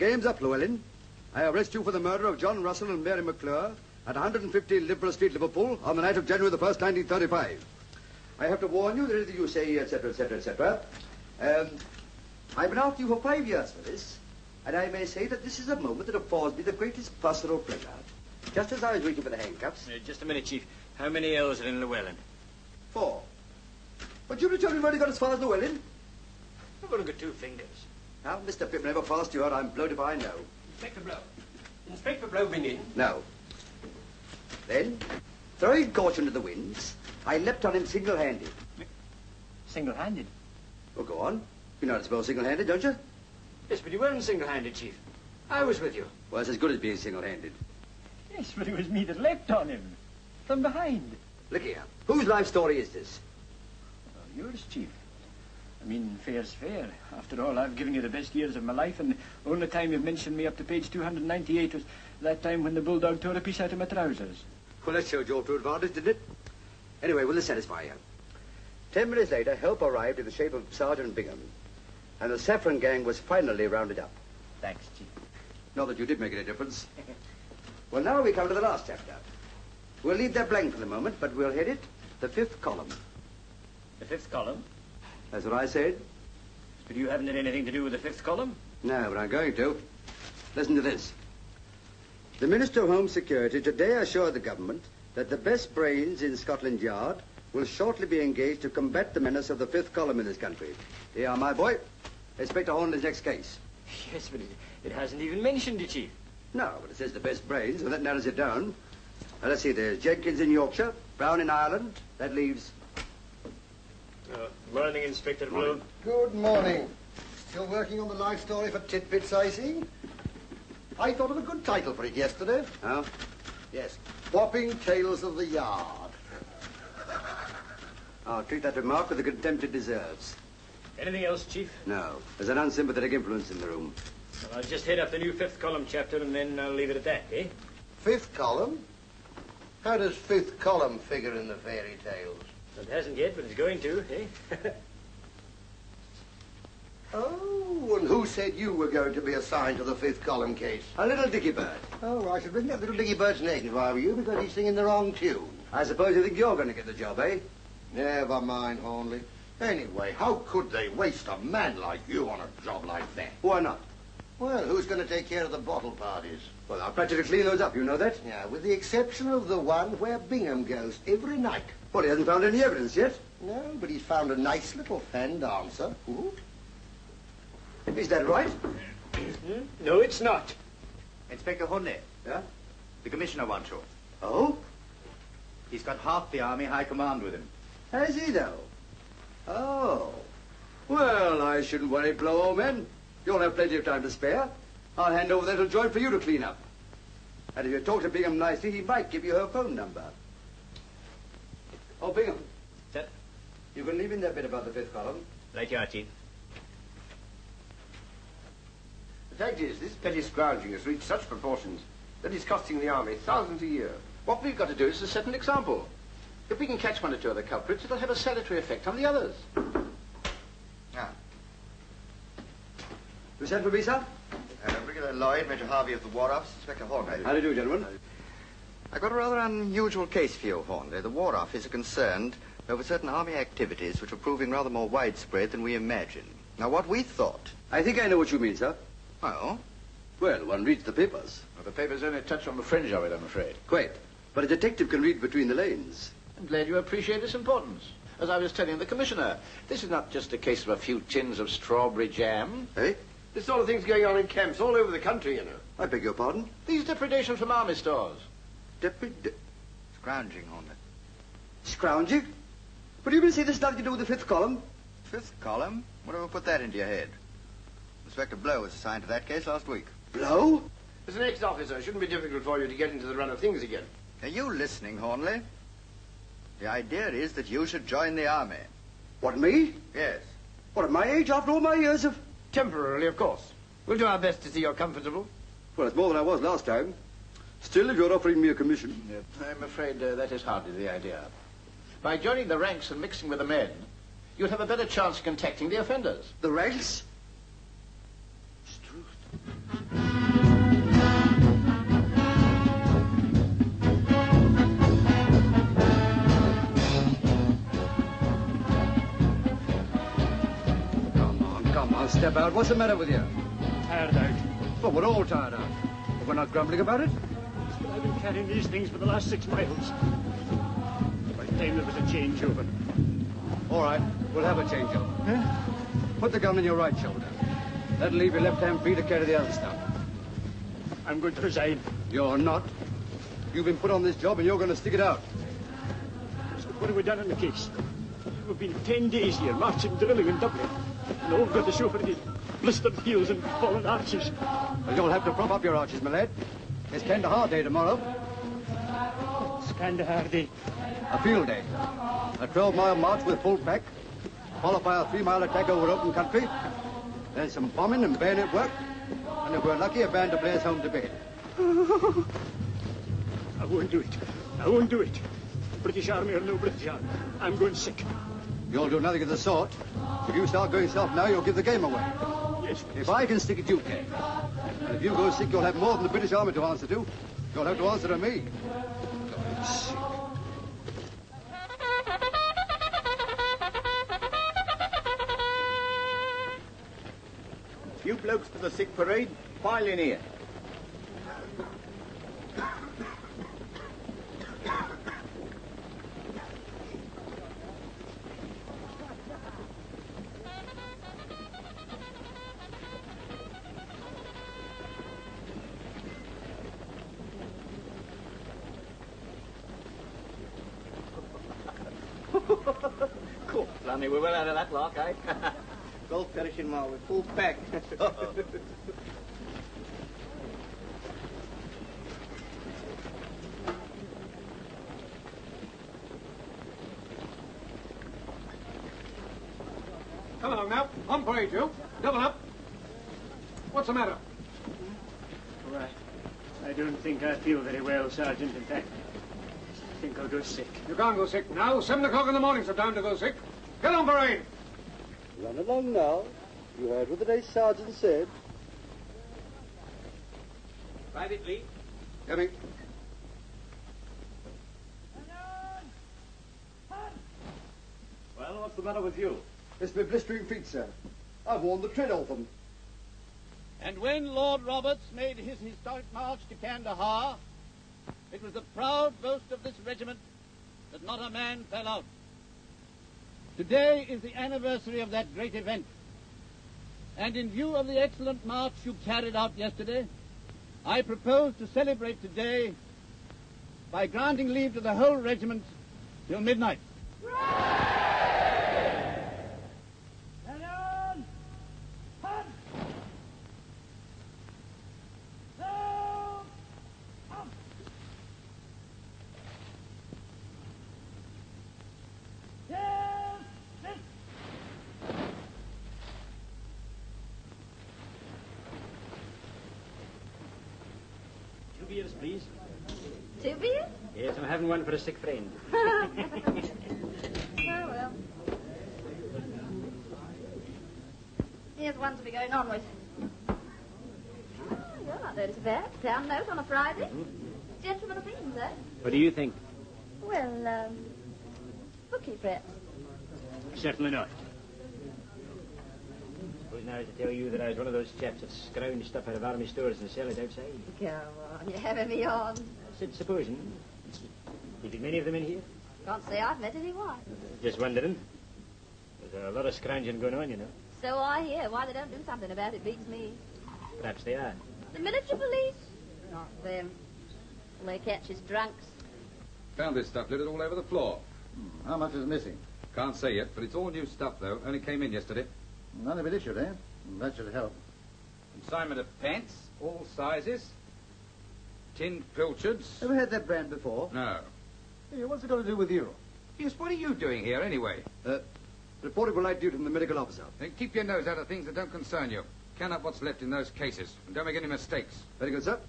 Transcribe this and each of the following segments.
Game's up, Llewellyn. I arrest you for the murder of John Russell and Mary McClure at 150 Liberal Street, Liverpool, on the night of January the 1st, 1935. I have to warn you that anything you say, etc., etc., etc. I've been after you for 5 years for this, and I may say that this is a moment that affords me the greatest pastoral pleasure. Just as I was waiting for the handcuffs... just a minute, Chief. How many L's are in Llewellyn? 4. But you children have already got as far as Llewellyn? I've only got 2 fingers. Now, Mr. Pip never passed you out. I'm blowed if I know. Inspector Blow. Inspector Blow, been in. No. Then, throwing caution to the winds, I leapt on him single-handed. Single-handed? Well, go on. You know how to spell single-handed, don't you? Yes, but you weren't single-handed, Chief. I was with you. Well, it's as good as being single-handed. Yes, but it was me that leapt on him. From behind. Look here. Whose life story is this? Well, yours, Chief. I mean, fair's fair. After all, I've given you the best years of my life, and the only time you've mentioned me up to page 298 was that time when the bulldog tore a piece out of my trousers. Well, that showed you all to advantage, didn't it? Anyway, will this satisfy you? 10 minutes later, help arrived in the shape of Sergeant Bingham, and the Saffron gang was finally rounded up. Thanks, Chief. Not that you did make any difference. Well, now we come to the last chapter. We'll leave that blank for the moment, but we'll head it the 5th column. The 5th column? That's what I said. But you haven't had anything to do with the 5th column? No, but I'm going to. Listen to this. The Minister of Home Security today assured the government that the best brains in Scotland Yard will shortly be engaged to combat the menace of the 5th column in this country. Here, my boy. Inspector Hornleigh's next case. Yes, but it hasn't even mentioned it, Chief. No, but it says the best brains, and that narrows it down. Now, let's see, there's Jenkins in Yorkshire, Brown in Ireland. That leaves... Morning, Inspector Blow. Good morning. Still working on the life story for Titbits, I see. I thought of a good title for it yesterday. Oh? Yes. Whopping Tales of the Yard. I'll treat that remark with the contempt it deserves. Anything else, Chief? No. There's an unsympathetic influence in the room. Well, I'll just head up the new 5th column chapter, and then I'll leave it at that, eh? 5th column? How does 5th column figure in the fairy tales? It hasn't yet, but it's going to, eh? Oh, and who said you were going to be assigned to the 5th column case? A little dicky bird. Oh, I should bring that little Dicky Bird's neck if I were you, because he's singing the wrong tune. I suppose you think you're going to get the job, eh? Never mind, Hornleigh. Anyway, how could they waste a man like you on a job like that? Why not? Well, who's going to take care of the bottle parties? Well, I'll practically clean those up, you know that? Yeah, with the exception of the one where Bingham goes every night. Well, he hasn't found any evidence yet. No, but he's found a nice little fan dancer. Ooh. Is that right? No, it's not. Inspector Hornleigh. Yeah? The Commissioner wants you. Oh? He's got half the Army High Command with him. Has he, though? Oh. Well, I shouldn't worry, Blow, old man. You'll have plenty of time to spare. I'll hand over that little joint for you to clean up. And if you talk to Bingham nicely, he might give you her phone number. Oh, Bingham. Sir? You can leave in that bit about the 5th column. Right you are, Chief. The fact is, this petty scrounging has reached such proportions that it's costing the army thousands a year. What we've got to do is to set an example. If we can catch 1 or 2 of the culprits, it'll have a salutary effect on the others. Ah. You sent for me, sir? Brigadier Lloyd, Major Harvey of the War Office, Inspector Hornleigh. How do you do, gentlemen? I've got a rather unusual case for you, Hornleigh. The War Office are concerned over certain Army activities which are proving rather more widespread than we imagined. Now, what we thought... I think I know what you mean, sir. Well? Well, one reads the papers. Well, the papers only touch on the fringe of it, I'm afraid. Quite. But a detective can read between the lanes. I'm glad you appreciate its importance. As I was telling the Commissioner, this is not just a case of a few tins of strawberry jam. Eh? This sort of thing's going on in camps all over the country, you know. I beg your pardon? These depredations from army stores. Scrounging, Hornleigh. Scrounging? But you mean to say this has nothing to do with the 5th column? 5th column? Whatever put that into your head? Inspector Blow was assigned to that case last week. Blow? As an ex-officer, it shouldn't be difficult for you to get into the run of things again. Are you listening, Hornleigh? The idea is that you should join the army. What, me? Yes. What, at my age, after all my years of... Temporarily, of course. We'll do our best to see you're comfortable. Well, it's more than I was last time. Still, if you're offering me a commission... I'm afraid that is hardly the idea. By joining the ranks and mixing with the men, you'll have a better chance of contacting the offenders. The ranks? Struth. step out. What's the matter with you? Tired out. Well, we're all tired out. But we're not grumbling about it. But I've been carrying these things for the last 6 miles. By the time there was a changeover. All right, we'll have a changeover. Huh? Put the gun on your right shoulder. That'll leave your left hand free to carry the other stuff. I'm going to resign. You're not. You've been put on this job and you're going to stick it out. So what have we done in the case? We've been 10 days here, marching, drilling in Dublin. And all we've got to show for it is blistered heels and fallen arches. Well, you'll have to prop up your arches, my lad. It's Kandahar Day tomorrow. It's Kandahar Day. A field day. A 12-mile march with full pack, followed by a 3-mile attack over open country. Then some bombing and bayonet work. And if we're lucky, a band to play us home to bed. I won't do it. I won't do it. British Army or no British Army. I'm going sick. You'll do nothing of the sort. If you start going soft now, you'll give the game away. Yes. If I can stick it, you can. And if you go sick, you'll have more than the British Army to answer to. You'll have to answer to me. Going sick. You blokes for the sick parade, file in here. Cool, Blimey, we're well out of that lark, eh? Both perishing while we're full pack. Come along now. On parade, you. Double up. What's the matter? All right. I don't think I feel very well, Sergeant. In fact, I think I'll go sick. You can't go sick now. 7 o'clock in the morning's the time to go sick. Get on parade. Run along now. You heard what the day sergeant said. Private Lee. Coming. Well, what's the matter with you? It's my blistering feet, sir. I've worn the tread off them. And when Lord Roberts made his historic march to Kandahar, it was the proud boast of this regiment that not a man fell out. Today is the anniversary of that great event. And in view of the excellent march you carried out yesterday, I propose to celebrate today by granting leave to the whole regiment till midnight. Beers, please. 2 beers? Yes, I'm having one for a sick friend. Oh, well. Here's one to be going on with. Oh, you're not dirty bad. Town note on a Friday. Gentleman opinions, eh? What do you think? Well, bookie, perhaps. Certainly not. Suppose now to tell you that I was one of those chaps that scrounge stuff out of army stores and sell it outside. Come on, you're having me on. I said, supposing. You get many of them in here? Can't say I've met anyone. Just wondering. There's a lot of scrounging going on, you know. So I hear. Why they don't do something about it beats me. Perhaps they are. The military police? Not them. All they catch is drunks. Found this stuff littered all over the floor. How much is missing? Can't say yet, but it's all new stuff, though. Only came in yesterday. None of it issued, eh? That should help. Consignment of pants, all sizes. Tin pilchards. Ever had that brand before? No. Hey, what's it got to do with you? Yes, what are you doing here, anyway? Reportable light duty from the medical officer. Then keep your nose out of things that don't concern you. Count up what's left in those cases, and don't make any mistakes. Very good, sir.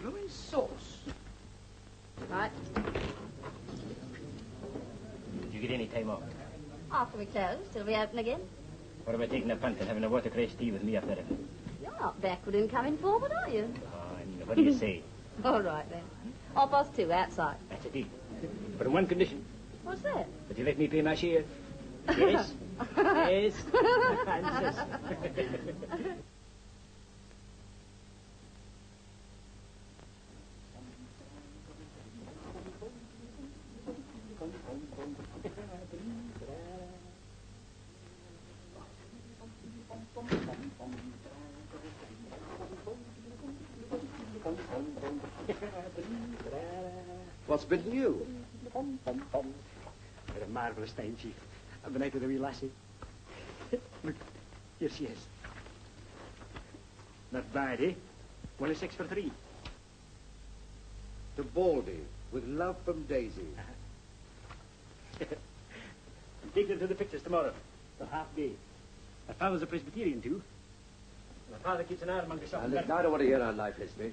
Blooming sauce. Right. Did you get any time off? After we close, till we open again. What about taking a punt and having a watercress tea with me up there? You're not backward in coming forward, are you? What do you say? All right, then. 2:30, outside. That's a deal. But on one condition. What's that? That you let me pay my share. Yes? Yes. Francis. What's bitten you? What a marvellous time, Chief. I've been out with a wee lassie. Look, here she is. Not bad, eh? Only 6 for 3. To Baldy, with love from Daisy. I'm taking her to the pictures tomorrow. For half day. My father's a Presbyterian, too. My father keeps an ironmonger shop. Now, listen, I don't want to hear our life history.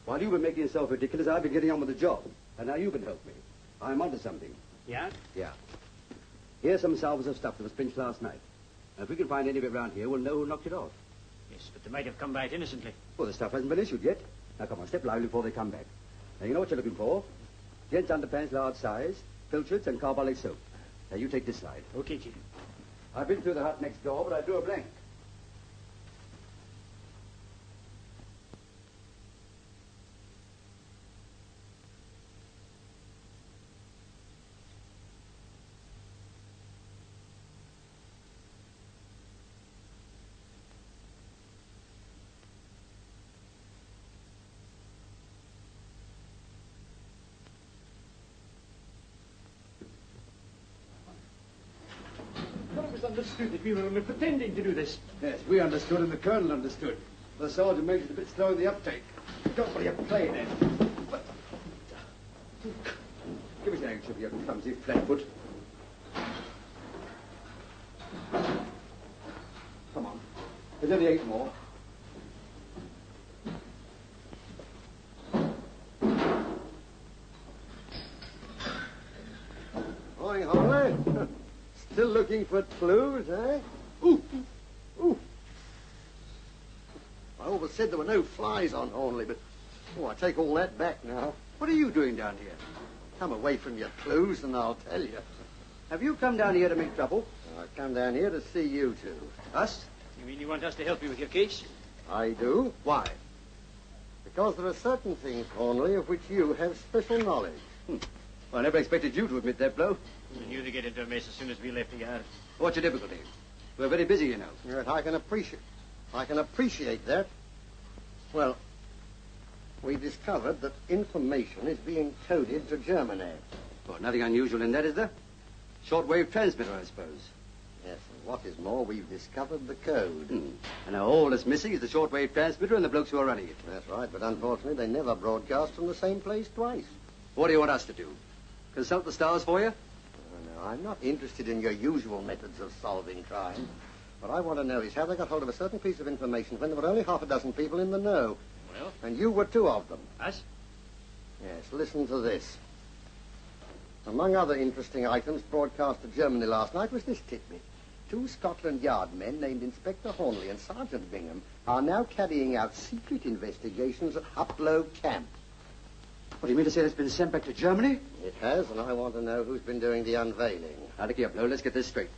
While you've been making yourself ridiculous, I've been getting on with the job. And now you can help me. I'm onto something. Yeah? Yeah. Here's some salvers of stuff that was pinched last night. And if we can find any of it around here, we'll know who knocked it off. Yes, but they might have come by it innocently. Well, the stuff hasn't been issued yet. Now, come on, step lively before they come back. Now, you know what you're looking for? Gents' underpants, large size, filtreds, and carbolic soap. Now, you take this side. Okay, Chief. I've been through the hut next door, but I drew a blank. It was understood that we were only pretending to do this. Yes, we understood and the colonel understood. The sergeant makes it a bit slow in the uptake. Don't worry, you're playing it. Give me that handkerchief, you clumsy flatfoot. Come on. There's only 8 more. Morning, Hornleigh. Still looking for clues, eh? Ooh! Ooh! I always said there were no flies on Hornleigh, but... Oh, I take all that back now. What are you doing down here? Come away from your clues and I'll tell you. Have you come down here to make trouble? I've come down here to see you two. Us? You mean you want us to help you with your case? I do. Why? Because there are certain things, Hornleigh, of which you have special knowledge. Well, I never expected you to admit that, blow. We knew to get into a mess as soon as we left the yard. What's your difficulty? We're very busy, you know. Yes, I can appreciate that. Well, we discovered that information is being coded to Germany. Well, nothing unusual in that, is there? Shortwave transmitter, I suppose. Yes, and what is more, we've discovered the code. And now all that's missing is the shortwave transmitter and the blokes who are running it. That's right, but unfortunately they never broadcast from the same place twice. What do you want us to do? Consult the stars for you? Oh, no, I'm not interested in your usual methods of solving crime. What I want to know is how they got hold of a certain piece of information when there were only half a dozen people in the know. Well? And you were 2 of them. Us? Yes, listen to this. Among other interesting items broadcast to Germany last night was this tidbit. 2 Scotland Yard men named Inspector Hornleigh and Sergeant Bingham are now carrying out secret investigations at Uplow Camp. What do you mean to say it's been sent back to Germany? It has, and I want to know who's been doing the unveiling. Now, look here, Blow, let's get this straight.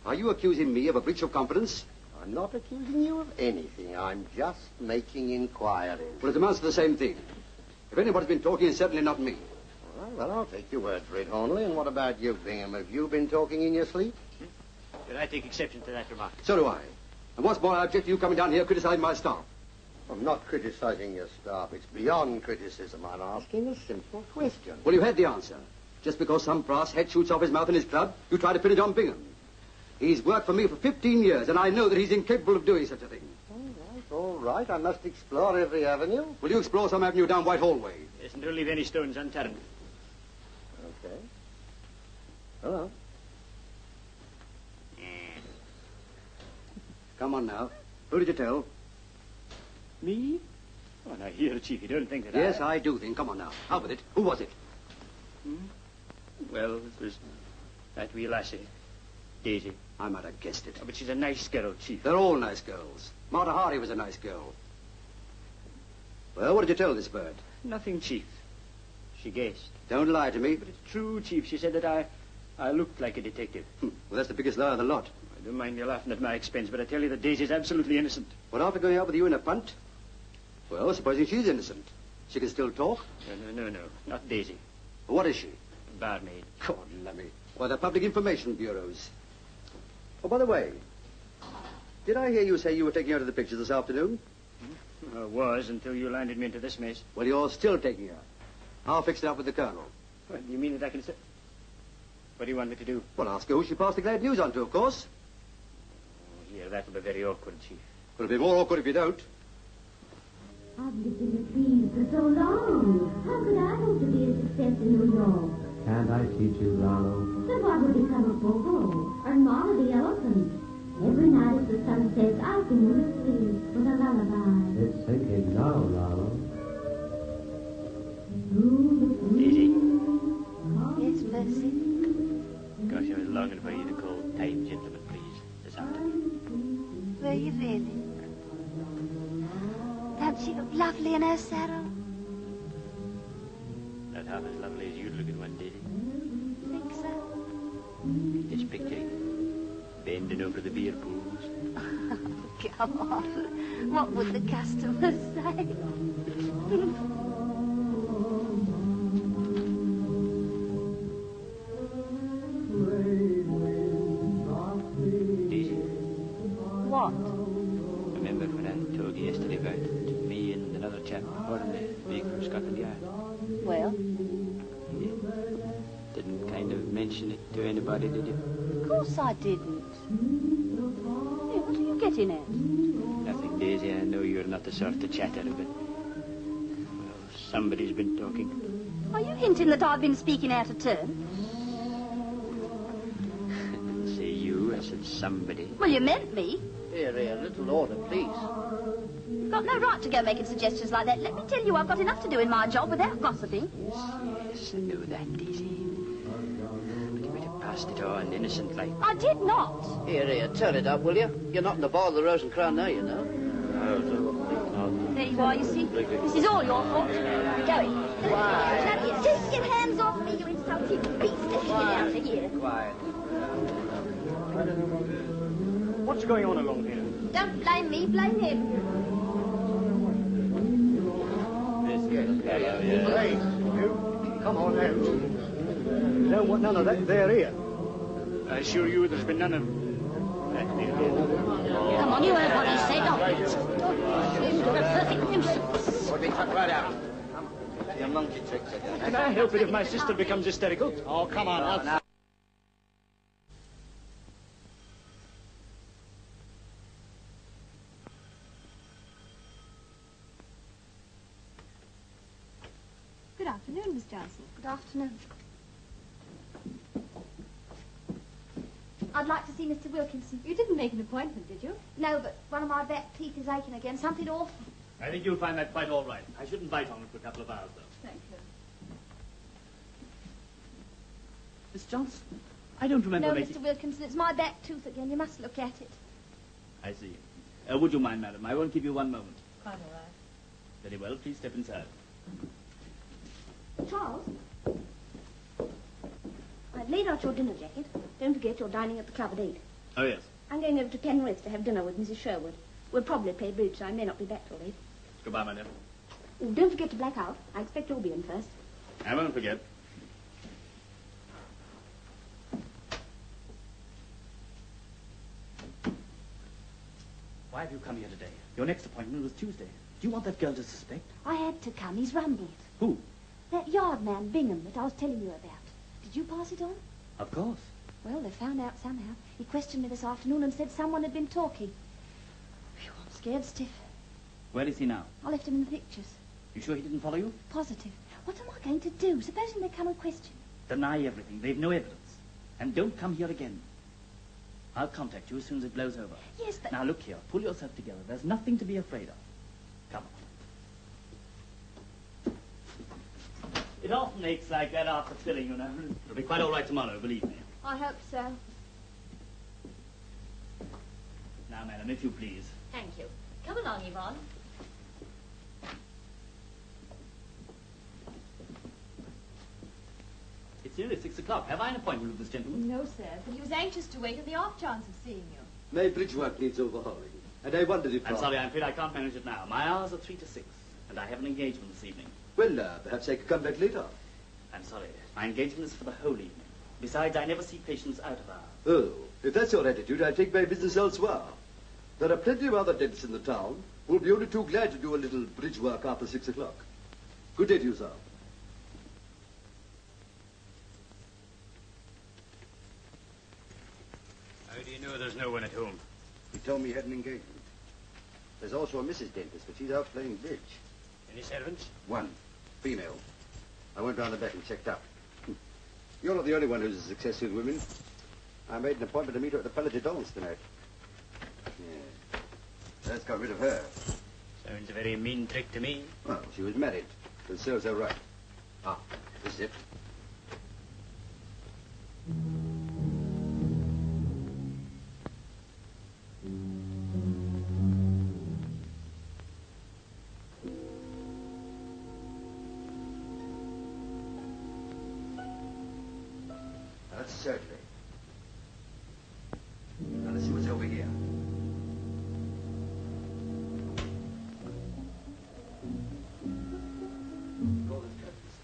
Are you accusing me of a breach of confidence? I'm not accusing you of anything. I'm just making inquiries. Well, it amounts to the same thing. If anybody's been talking, it's certainly not me. All right, well, I'll take your word for it, Hornleigh. And what about you, Bingham? Have you been talking in your sleep? Did I take exception to that remark? So do I. And what's more, I object to you coming down here criticizing my staff. I'm not criticizing your staff. It's beyond criticism. I'm asking a simple question. Well, you had the answer. Just because some brass head shoots off his mouth in his club, you try to pin it on Bingham. He's worked for me for 15 years, and I know that he's incapable of doing such a thing. All right. I must explore every avenue. Will you explore some avenue down Whitehall Way? Yes, and don't leave any stones unturned. Okay. Hello. Come on now. Who did you tell? Me? Oh, now here, Chief, you don't think that Yes, I do think. Come on now. Out with it. Who was it? Well, it was that wee lassie, Daisy. I might have guessed it. Oh, but she's a nice girl, Chief. They're all nice girls. Martha Hardy was a nice girl. Well, what did you tell this bird? Nothing, Chief. She guessed. Don't lie to me. But it's true, Chief. She said that I looked like a detective. Well, that's the biggest lie of the lot. I don't mind you laughing at my expense, but I tell you that Daisy's absolutely innocent. But after going out with you in a punt? Well, supposing she's innocent. She can still talk? No, not Daisy. What is she? Barmaid. God, lummy. Why, the public information bureaus. Oh, by the way, did I hear you say you were taking her to the pictures this afternoon? I was, until you landed me into this mess. Well, you're still taking her. I'll fix it up with the Colonel. What, you mean that I can say... What do you want me to do? Well, ask her who she passed the glad news on to, of course. Oh, yeah, that'll be very awkward, Chief. Well, it'll be more awkward if you don't. I've lived in the trees for so long. How could I hope to be a success in New York? Can't I teach you, Rollo? Then what would become of Bobo or Mara the elephant? Every night as the sun sets, I sing in the trees with a lullaby. It's sinking now, Rollo. Daisy? Yes, Percy? Gosh, I was longing for you to call time, gentlemen, please, this afternoon. Were you really? Don't she look lovely in her saddle? Not half as lovely as you'd look in one, Daisy. Think so? Just picturing bending over the beer pools. Come on. What would the customers say? Daisy, What? remember when I told you yesterday about me and another chap Hornleigh being from Scotland Yard? Well? You didn't kind of mention it to anybody, did you? Of course I didn't. Hey, what are you getting at? Nothing, Daisy. I know you're not the sort to chatter, but... Well, somebody's been talking. Are you hinting that I've been speaking out of turn? I didn't say you, I said somebody. Well, you meant me. Here, little order, please. You've got no right to go making suggestions like that. Let me tell you, I've got enough to do in my job without gossiping. Yes, I know that, Daisy. But you might have passed it on, innocent like. I did not. Here, turn it up, will you? You're not in the bar of the Rose and Crown now, you know. There you are, you see. This is all your fault. Go. Now, take your hands off me, you insulting beast. Get out of here. Quiet. What's going on along here? Don't blame me, blame him. Hey, you. Come on out. Don't want none of that there here. I assure you there's been none of that here. Come on, you heard what he said. You're a perfect nuisance. We'll be cut right out. Your monkey tricks again. Can I help it if my sister becomes hysterical? Oh, come on. I'll... Good afternoon, Miss Johnson. Good afternoon. I'd like to see Mr. Wilkinson. You didn't make an appointment, did you? No, but one of my back teeth is aching again. Something awful. I think you'll find that quite all right. I shouldn't bite on it for a couple of hours, though. Thank you. Miss Johnson, I don't remember No, making... Mr. Wilkinson, it's my back tooth again. You must look at it. I see. Would you mind, madam? I won't keep you one moment. Quite all right. Very well. Please step inside. Charles? I've laid out your dinner jacket. Don't forget you're dining at the club at 8. Oh, yes. I'm going over to Penrith to have dinner with Mrs. Sherwood. We'll probably play bridge, so I may not be back till late. Goodbye, my dear. Oh, don't forget to black out. I expect you'll be in first. I won't forget. Why have you come here today? Your next appointment was Tuesday. Do you want that girl to suspect? I had to come. He's rumbled. Who? That yard man, Bingham, that I was telling you about. Did you pass it on? Of course. Well, they found out somehow. He questioned me this afternoon and said someone had been talking. Phew, I'm scared stiff. Where is he now? I left him in the pictures. You sure he didn't follow you? Positive. What am I going to do? Supposing they come and question. Deny everything. They've no evidence. And don't come here again. I'll contact you as soon as it blows over. Yes, but... Now, look here. Pull yourself together. There's nothing to be afraid of. Come on. It often aches like that after filling, you know. It'll be quite all right tomorrow, believe me. I hope so. Now, madam, if you please. Thank you. Come along, Yvonne. It's It's nearly 6 o'clock. Have I an appointment with this gentleman? No, sir, but he was anxious to wait on the off chance of seeing you. My bridge work needs overhauling, and I wondered if... I'm sorry, I'm afraid I can't manage it now. My hours are 3 to 6, and I have an engagement this evening. Well, perhaps I could come back later. I'm sorry. My engagement is for the whole evening. Besides, I never see patients out of hours. Oh, if that's your attitude, I'll take my business elsewhere. There are plenty of other dentists in the town who will be only too glad to do a little bridge work after 6 o'clock. Good day to you, sir. How do you know there's no one at home? He told me he had an engagement. There's also a Mrs. Dentist, but she's out playing bridge. Any servants? One. Female. I went round the back and checked up. You're not the only one who's a success with women. I made an appointment to meet her at the Palais de Danse tonight. Yeah. Let's got rid of her. Sounds a very mean trick to me. Well, she was married. It serves her right. Ah, this is it. That's certainly. Now let's see what's over here. Call this curtains.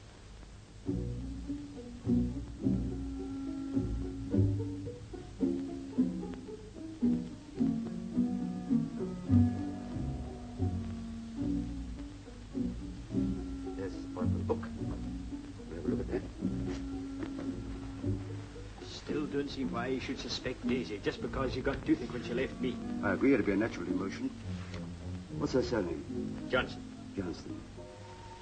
There's the appointment book. We'll have a look at that. Still don't see why you should suspect Daisy just because you got toothache when she left me. I agree it'd be a natural emotion. What's her surname? Johnson. Johnston.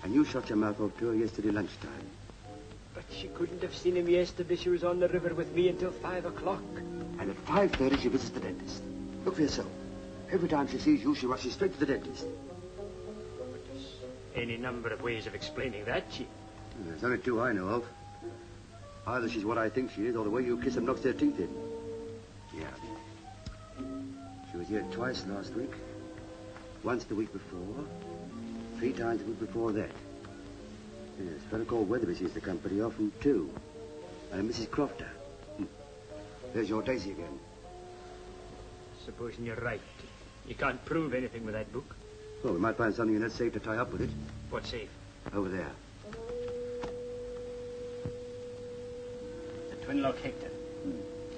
And you shut your mouth off to her yesterday lunchtime. But she couldn't have seen him yesterday. She was on the river with me until 5 o'clock. And at 5:30 she visits the dentist. Look for yourself. Every time she sees you, she rushes straight to the dentist. Any number of ways of explaining that, Chief. There's only two I know of. Either she's what I think she is, or the way you kiss them knocks their teeth in. Yeah. She was here twice last week. Once the week before. 3 times the week before that. Yes, a fellow called Weatherby sees the company often, too. And Mrs. Crofter. There's your Daisy again. Supposing you're right. You can't prove anything with that book. Well, we might find something in that safe to tie up with it. What safe? Over there. The twin lock Hector.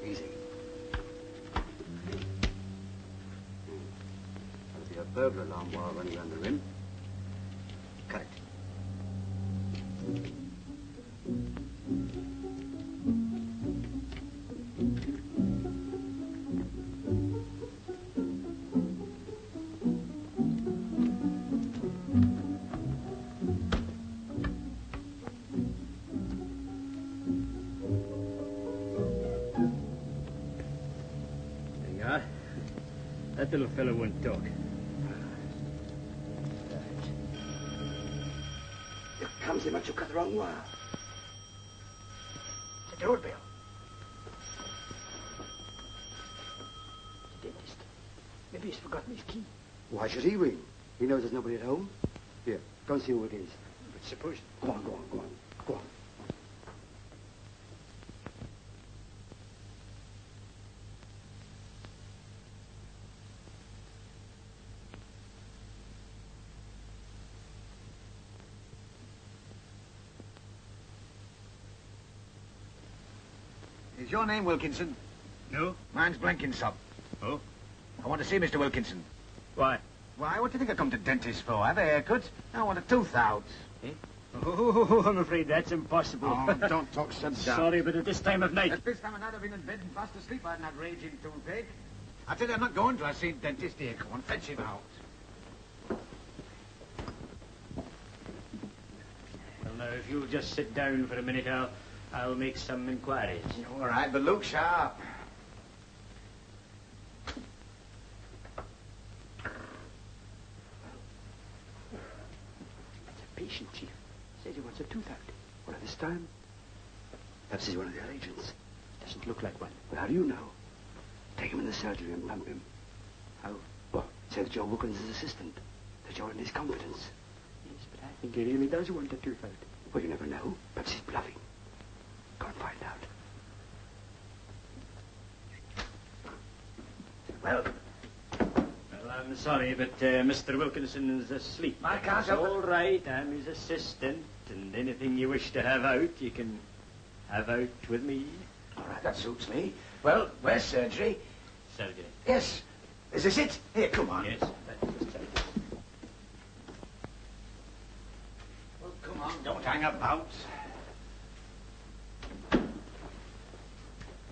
Easy. That'll be a burglar alarm wire running around the rim. Cut it. There you are. That little fellow won't talk. Here comes him, but you cut the wrong wire. The doorbell. The dentist. Maybe he's forgotten his key. Why should he ring? He knows there's nobody at home. Here, go and see who it is. But suppose... Go on, go on, go on. Go on. Is your name Wilkinson? No. Mine's Blenkinsop. Oh? I want to see Mr. Wilkinson. Why? Why, what do you think I come to dentists for? Have a haircut? I want a tooth out. Eh? Oh, I'm afraid that's impossible. Oh, don't talk sense down. Sorry, but at this time of night... At this time of night, I've been in bed and fast asleep. I had that raging toothache. I tell you, I'm not going till I see dentist here. Come on, fetch him out. Well, now, if you'll just sit down for a minute, I'll make some inquiries. All right, but look sharp. That's a patient, Chief. Says he wants a tooth out. What, this time? Perhaps he's one of their agents. Doesn't look like one. Well, how do you know? Take him in the surgery and pump him. How? Well, say that you're Wilkinson's assistant. That you're in his confidence. Yes, but I think he really does want a tooth out. Well, you never know. Perhaps he's bluffing. Come on. Well, I'm sorry, but Mr. Wilkinson is asleep. I can't It's help it. all right. I'm his assistant, and anything you wish to have out, you can have out with me. All right, that suits me. Well, where's surgery? Surgery. Yes. Is this it? Here, come on. Yes, that's just surgery. Well, come on, don't hang about.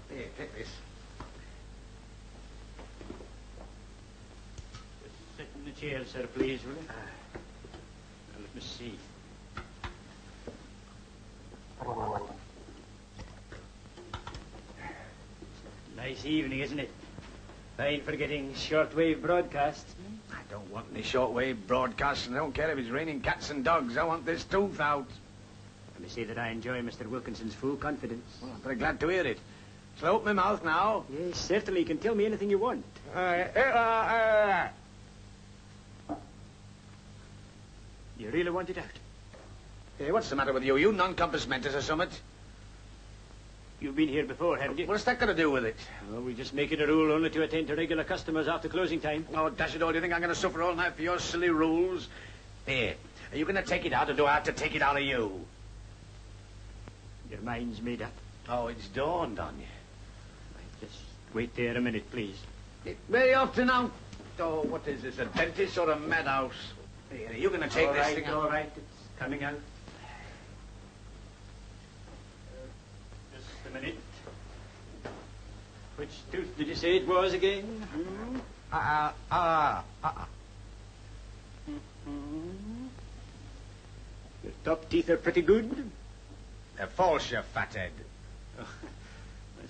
Here, take this. Just sit in the chair, sir, please, will you? Now, let me see. Nice evening, isn't it? Fine for getting shortwave broadcasts. I don't want any shortwave broadcasts, and I don't care if it's raining cats and dogs. I want this tooth out. Let me say that I enjoy Mr. Wilkinson's full confidence. Well, I'm very glad to hear it. Shall I open my mouth now? Yes, certainly. You can tell me anything you want. You really want it out? Hey, what's the matter with you? You non-compass mentis or something? You've been here before, haven't you? What's that got to do with it? Well, we just make it a rule only to attend to regular customers after closing time. Oh, dash it all, do you think I'm going to suffer all night for your silly rules? Here, are you going to take it out, or do I have to take it out of you? Your mind's made up. Oh, it's dawned on you. Right, just wait there a minute, please. Very often out. Oh, what is this, a dentist or a madhouse? Here, are you going to take All this right, thing out? all right, it's coming out. Just a minute. Which tooth did you say it was again? Your top teeth are pretty good. They're false, you fathead. Oh,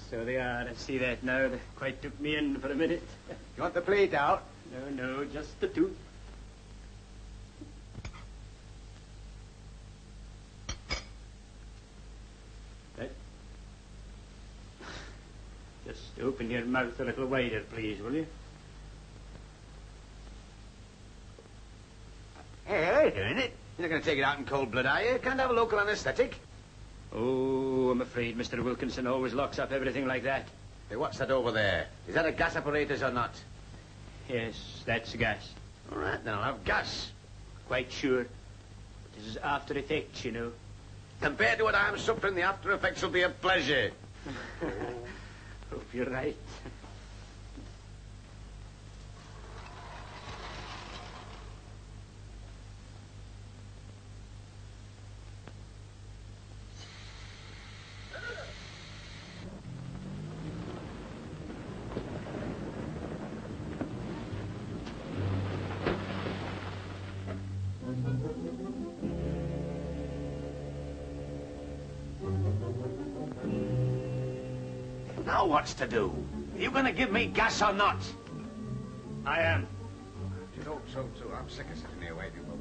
so they are. I see that now. They quite took me in for a minute. You want the plate out? No, just the tooth. Right. Just open your mouth a little wider, please, will you? Hey, doing it. You're not going to take it out in cold blood, are you? Can't have a local anaesthetic. Oh, I'm afraid Mr. Wilkinson always locks up everything like that. Hey, what's that over there? Is that a gas apparatus or not? Yes, that's gas. All right, then I'll have gas. Quite sure. This is after effects, you know. Compared to what I'm suffering, the after effects will be a pleasure. Hope you're right. Now what's to do? Are you going to give me gas or not? I am. You'd hope so, too. I'm sick of sitting here waiting for...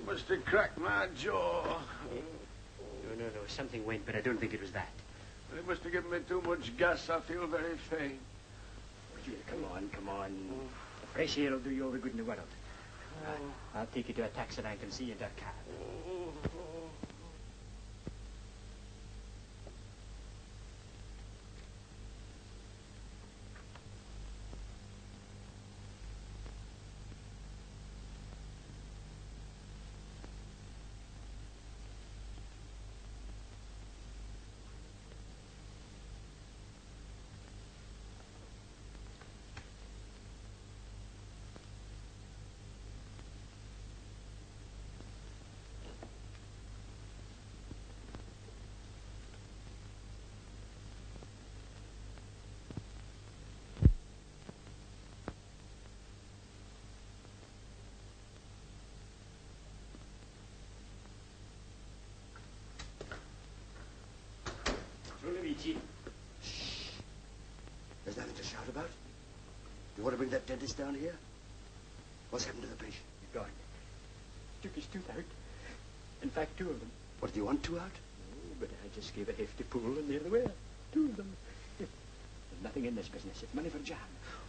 Must have cracked my jaw. No. Something went, but I don't think it was that. It must have given me too much gas. I feel very faint. Dear, come on, come on. The fresh air will do you all the good in the world. I'll take you to a taxi rank and see you in that car. Shh. There's nothing to shout about. You want to bring that dentist down here? What's happened to the patient? He's gone. Took his tooth out. In fact, two of them. What, do you want two out? Oh, but I just gave a hefty pull and there they were. Two of them. There's nothing in this business. It's money for jam.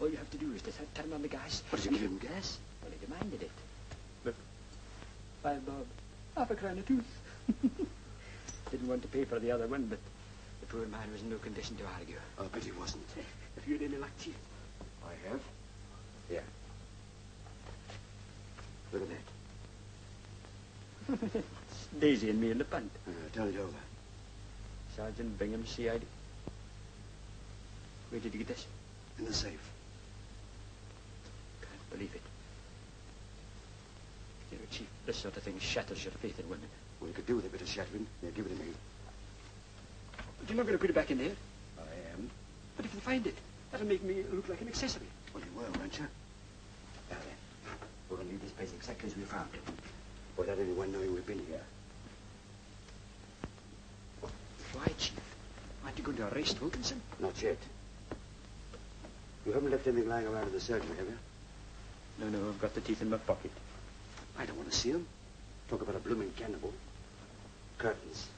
All you have to do is to turn on the gas. What, did you give him gas? Well, he demanded it. Look. $5 bob. Half a crown a tooth. Didn't want to pay for the other one, but the poor man was in no condition to argue. Oh, but he wasn't. Have you had any luck, Chief? I have. Yeah. Look at that. It's Daisy and me in the punt. Turn it over. Sergeant Bingham, CID. Where did you get this? In the safe. Can't believe it. You know, Chief, this sort of thing shatters your faith in women. Well, you could do with a bit of shattering. Yeah, give it to me. But you're not going to put it back in there? I am. But if they find it, that'll make me look like an accessory. Well, you will, won't you? Now then, we're going to leave this place exactly as we found it, without anyone knowing we've been here. Why, Chief? Aren't you going to arrest Wilkinson? Not yet. You haven't left anything lying around in the surgery, have you? No, I've got the teeth in my pocket. I don't want to see them. Talk about a blooming cannibal. Curtains.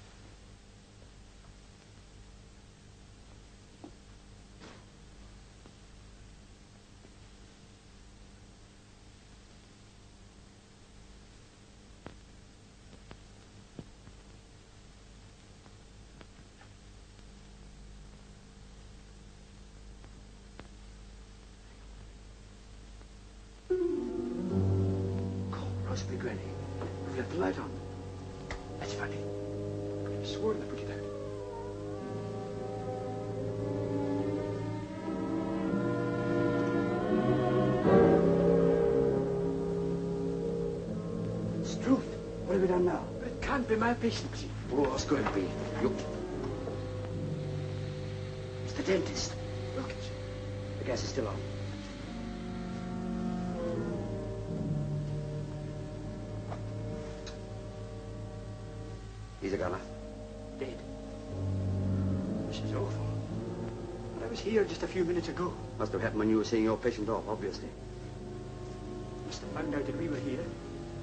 Possibly Granny. We've left the light on. That's funny. I could have sworn I put it out. Struth, what have we done now? It can't be my patient, Chief. Oh, what's going to be? You... It's the dentist. Look, the gas is still on. He's a gunner. Dead. This is awful. But I was here just a few minutes ago. Must have happened when you were seeing your patient off, obviously. Must have found out that we were here,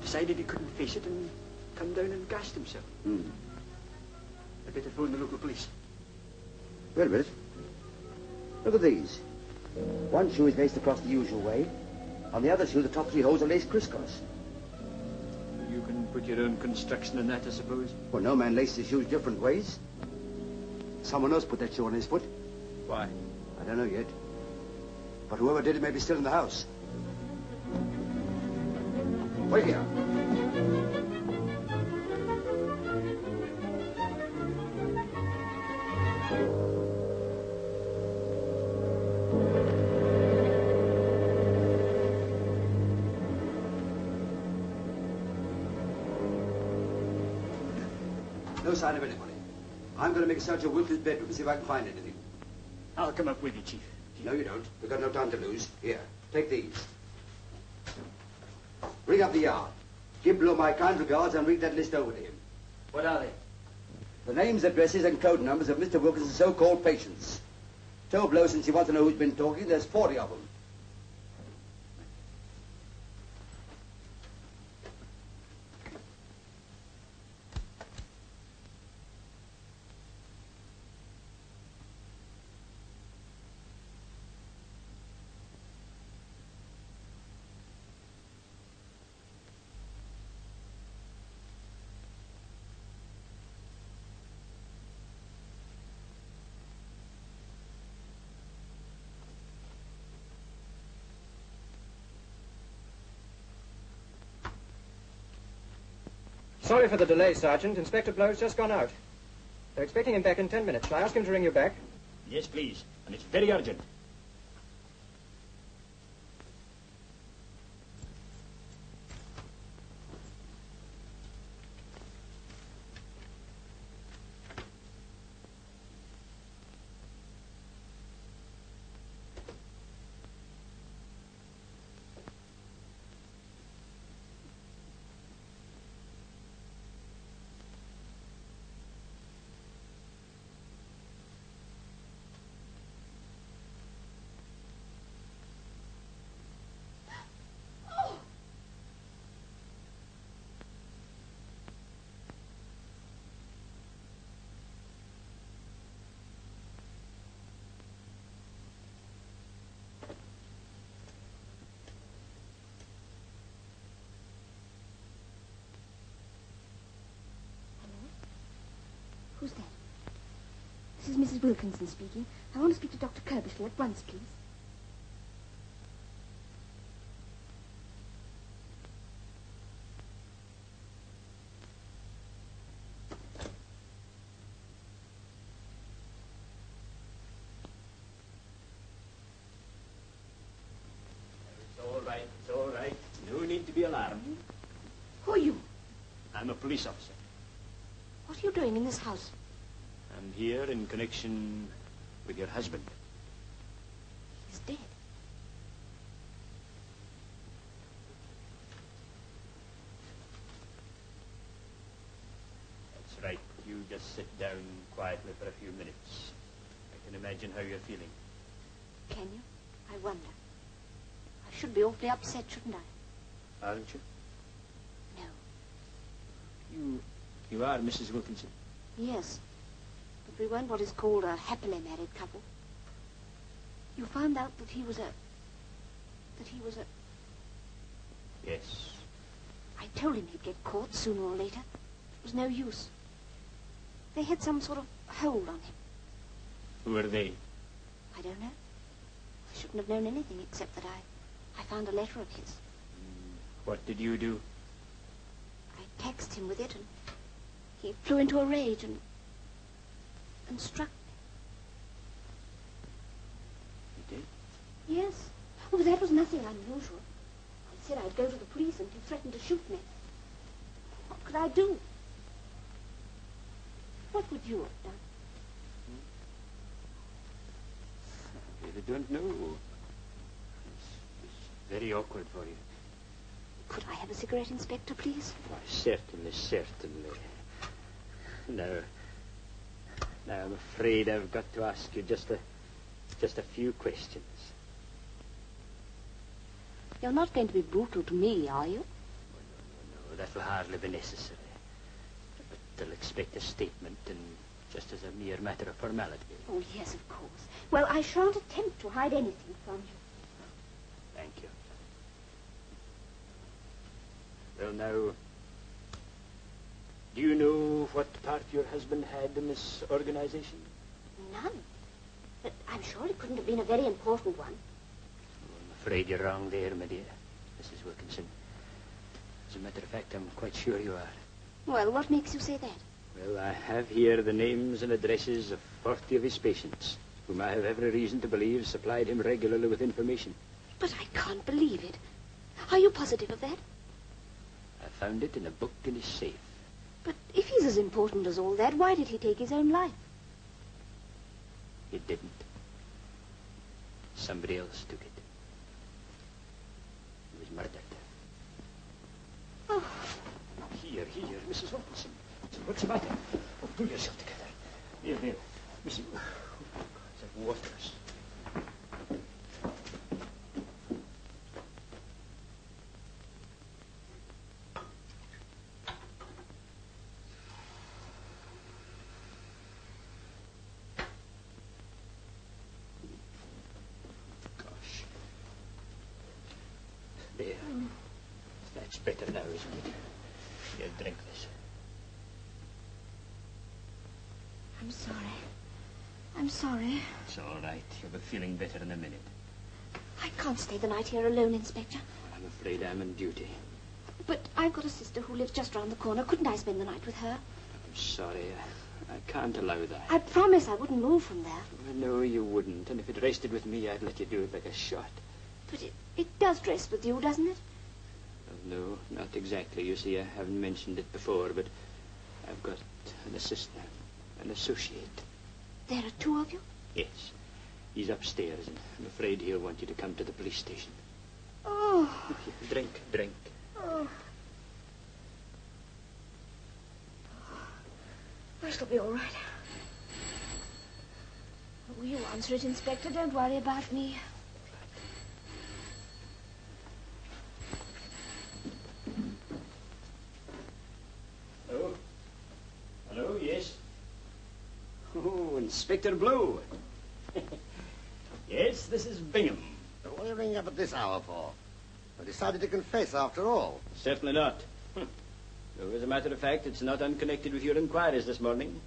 decided he couldn't face it, and come down and gassed himself. I'd better phone the local police. Wait a minute. Look at these. One shoe is laced across the usual way. On the other shoe, the top three holes are laced crisscross. You can put your own construction on that, I suppose. Well, no man laces his shoes different ways. Someone else put that shoe on his foot. Why? I don't know yet. But whoever did it may be still in the house. Wait here. No sign of anybody. I'm going to make a search of Wilkins' bedroom and see if I can find anything. I'll come up with you, Chief. No, you don't. We've got no time to lose. Here, take these. Ring up the yard. Give Blow my kind regards and read that list over to him. What are they? The names, addresses, and code numbers of Mr. Wilkins' so-called patients. Tell Blow, since he wants to know who's been talking, there's 40 of them. Sorry for the delay, Sergeant. Inspector Blow's just gone out. They're expecting him back in 10 minutes. Shall I ask him to ring you back? Yes, please. And it's very urgent. Who's that? This is Mrs. Wilkinson speaking. I want to speak to Dr. Kirbishley at once, please. It's all right. No need to be alarmed. Who are you? I'm a police officer. What are you doing in this house? I'm here in connection with your husband. He's dead. That's right. You just sit down quietly for a few minutes. I can imagine how you're feeling. Can you? I wonder. I should be awfully upset, shouldn't I? Aren't you? No. You are Mrs. Wilkinson? Yes. But we weren't what is called a happily married couple. You found out that he was a... Yes. I told him he'd get caught sooner or later. It was no use. They had some sort of hold on him. Who are they? I don't know. I shouldn't have known anything except that I found a letter of his. What did you do? I taxed him with it, and he flew into a rage and struck me. He did? Yes. Oh, that was nothing unusual. I said I'd go to the police, and he threatened to shoot me. What could I do? What would you have done? I really don't know. It's very awkward for you. Could I have a cigarette, Inspector, please? Why, certainly, certainly. Now, I'm afraid I've got to ask you just a few questions. You're not going to be brutal to me, are you? No, that will hardly be necessary. But they'll expect a statement, and just as a mere matter of formality. Oh, yes, of course. Well, I shan't attempt to hide anything from you. Thank you. Well, now, do you know what part your husband had in this organization? None. But I'm sure it couldn't have been a very important one. I'm afraid you're wrong there, my dear, Mrs. Wilkinson. As a matter of fact, I'm quite sure you are. Well, what makes you say that? Well, I have here the names and addresses of 40 of his patients, whom I have every reason to believe supplied him regularly with information. But I can't believe it. Are you positive of that? I found it in a book in his safe. But if he's as important as all that, why did he take his own life? He didn't. Somebody else took it. He was murdered. Oh. Here, Mrs. Wilkinson. What's the matter? Oh, pull yourself together. Here. Mrs. Is that waters? There. That's better now, isn't it? Here, drink this. I'm sorry. I'm sorry. It's all right. You'll be feeling better in a minute. I can't stay the night here alone, Inspector. I'm afraid I'm on duty. But I've got a sister who lives just round the corner. Couldn't I spend the night with her? I'm sorry. I can't allow that. I promise I wouldn't move from there. No, you wouldn't. And if it rested with me, I'd let you do it like a shot. But it does rest with you, doesn't it? Well, no, not exactly. You see, I haven't mentioned it before, but I've got an assistant, an associate. There are two of you? Yes. He's upstairs, and I'm afraid he'll want you to come to the police station. Oh. Drink. Oh. I shall be all right. Oh, you answer it, Inspector. Don't worry about me. Hello, yes? Oh, Inspector Blow. Yes, this is Bingham. What are you ringing up at this hour for? I decided to confess after all. Certainly not. So, as a matter of fact, it's not unconnected with your inquiries this morning.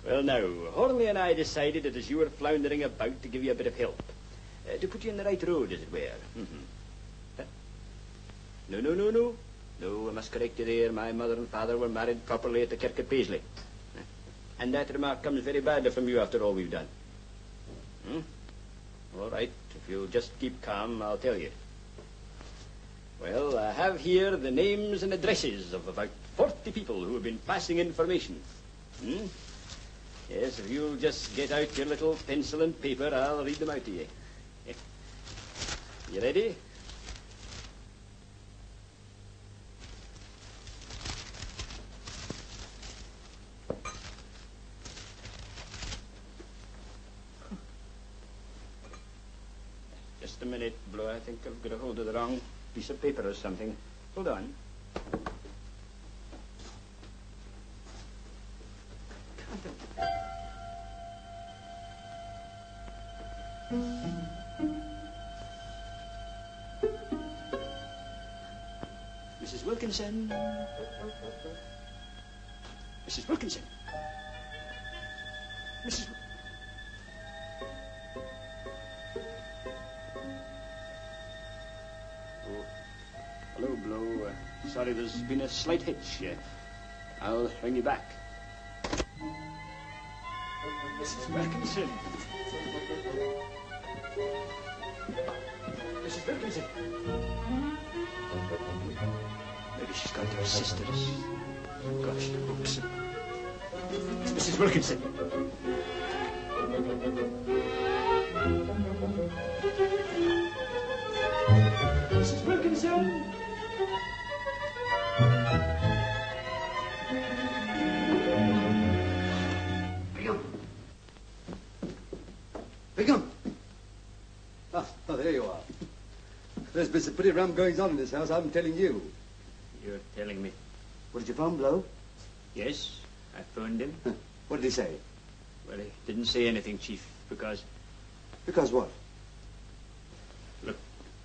Well, now, Hornleigh and I decided that as you were floundering about to give you a bit of help. To put you in the right road, as it were. No. No, I must correct you there. My mother and father were married properly at the kirk at Paisley. And that remark comes very badly from you after all we've done. All right, if you'll just keep calm, I'll tell you. Well, I have here the names and addresses of about 40 people who have been passing information. Yes, if you'll just get out your little pencil and paper, I'll read them out to you. You ready? Just a minute, Blow. I think I've got a hold of the wrong piece of paper or something. Hold on. Mrs. Wilkinson. Mrs. Wilkinson. Mrs. Hello, Blow. Sorry, there's been a slight hitch. I'll ring you back. Mrs. Wilkinson. Mrs. Wilkinson. Maybe she's gone to her sister's. Gosh, the books. It's Mrs. Wilkinson. Mrs. Wilkinson. Bingham! Oh, there you are. There's been some pretty rum goings on in this house, I'm telling you. You're telling me? What did you phone, Blow? Yes, I phoned him. What did he say? Well, he didn't say anything, Chief, because... Because what? Look,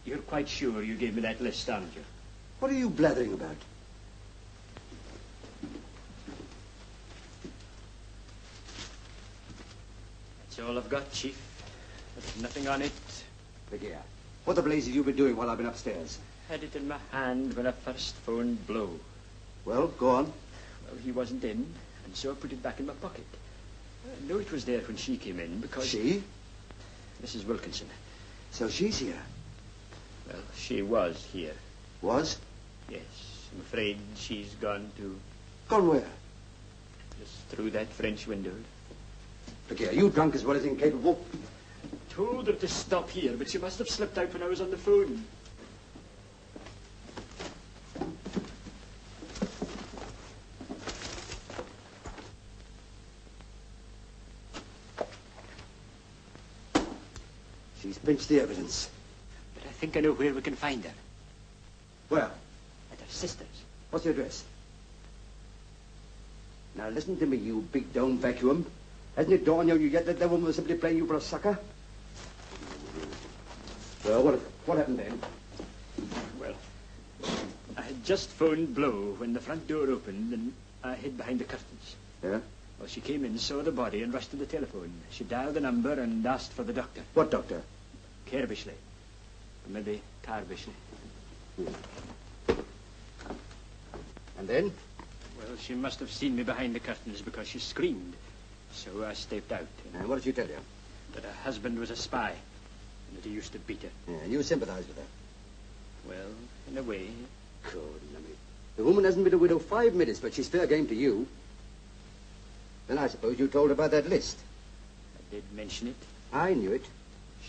you're quite sure you gave me that list, aren't you? What are you blathering about? That's all I've got, Chief. There's nothing on it. Look here. What the blaze have you been doing while I've been upstairs? Had it in my hand when I first phoned Blow. Well, go on. Well, he wasn't in, and so I put it back in my pocket. I know it was there when she came in, because... She? Mrs. Wilkinson. So she's here? Well, she was here. Was? Yes. I'm afraid she's gone to... Gone where? Just through that French window. Look here, you drunk as well as incapable? Told her to stop here, but she must have slipped out when I was on the phone. She's pinched the evidence. But I think I know where we can find her. Where? At her sister's. What's the address? Now listen to me, you big dome vacuum. Hasn't it dawned on you yet that woman was simply playing you for a sucker? Well, what happened then? Well, I had just phoned Blow when the front door opened and I hid behind the curtains. Yeah? Well, she came in, saw the body and rushed to the telephone. She dialed the number and asked for the doctor. What doctor? Kerbishley. Or maybe Carbishley. And then? Well, she must have seen me behind the curtains because she screamed. So I stepped out. And what did she tell you? That her husband was a spy, and that he used to beat her. Yeah, and you sympathized with her? Well, in a way. God, lummy. The woman hasn't been a widow 5 minutes, but she's fair game to you. Then I suppose you told her about that list. I did mention it. I knew it.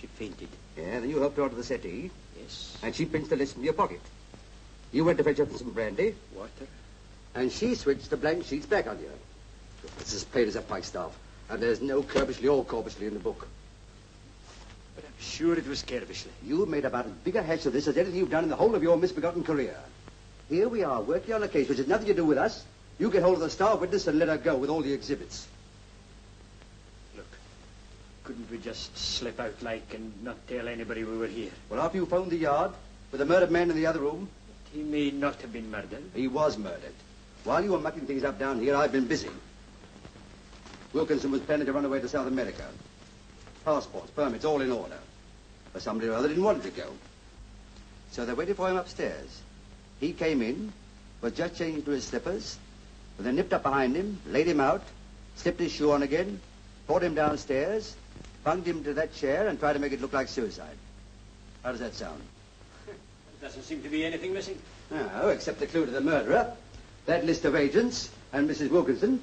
She fainted. Yeah, then you helped her onto the settee. Yes. And she pinched the list from your pocket. You went to fetch her some brandy. Water. And she switched the blank sheets back on you. It's as plain as a pikestaff. And there's no Kerbishley or Corbishley in the book. But I'm sure it was Kerbishley. You made about as big a hash of this as anything you've done in the whole of your misbegotten career. Here we are, working on a case which has nothing to do with us. You get hold of the star witness and let her go with all the exhibits. Look, couldn't we just slip out like and not tell anybody we were here? Well, after you phoned the yard, with the murdered man in the other room... He may not have been murdered. He was murdered. While you were mucking things up down here, I've been busy. Wilkinson was planning to run away to South America. Passports, permits, all in order. But somebody or other didn't want him to go. So they waited for him upstairs. He came in, was just changing to his slippers, and they nipped up behind him, laid him out, slipped his shoe on again, brought him downstairs, bunged him to that chair, and tried to make it look like suicide. How does that sound? There doesn't seem to be anything missing. No, except the clue to the murderer, that list of agents, and Mrs. Wilkinson.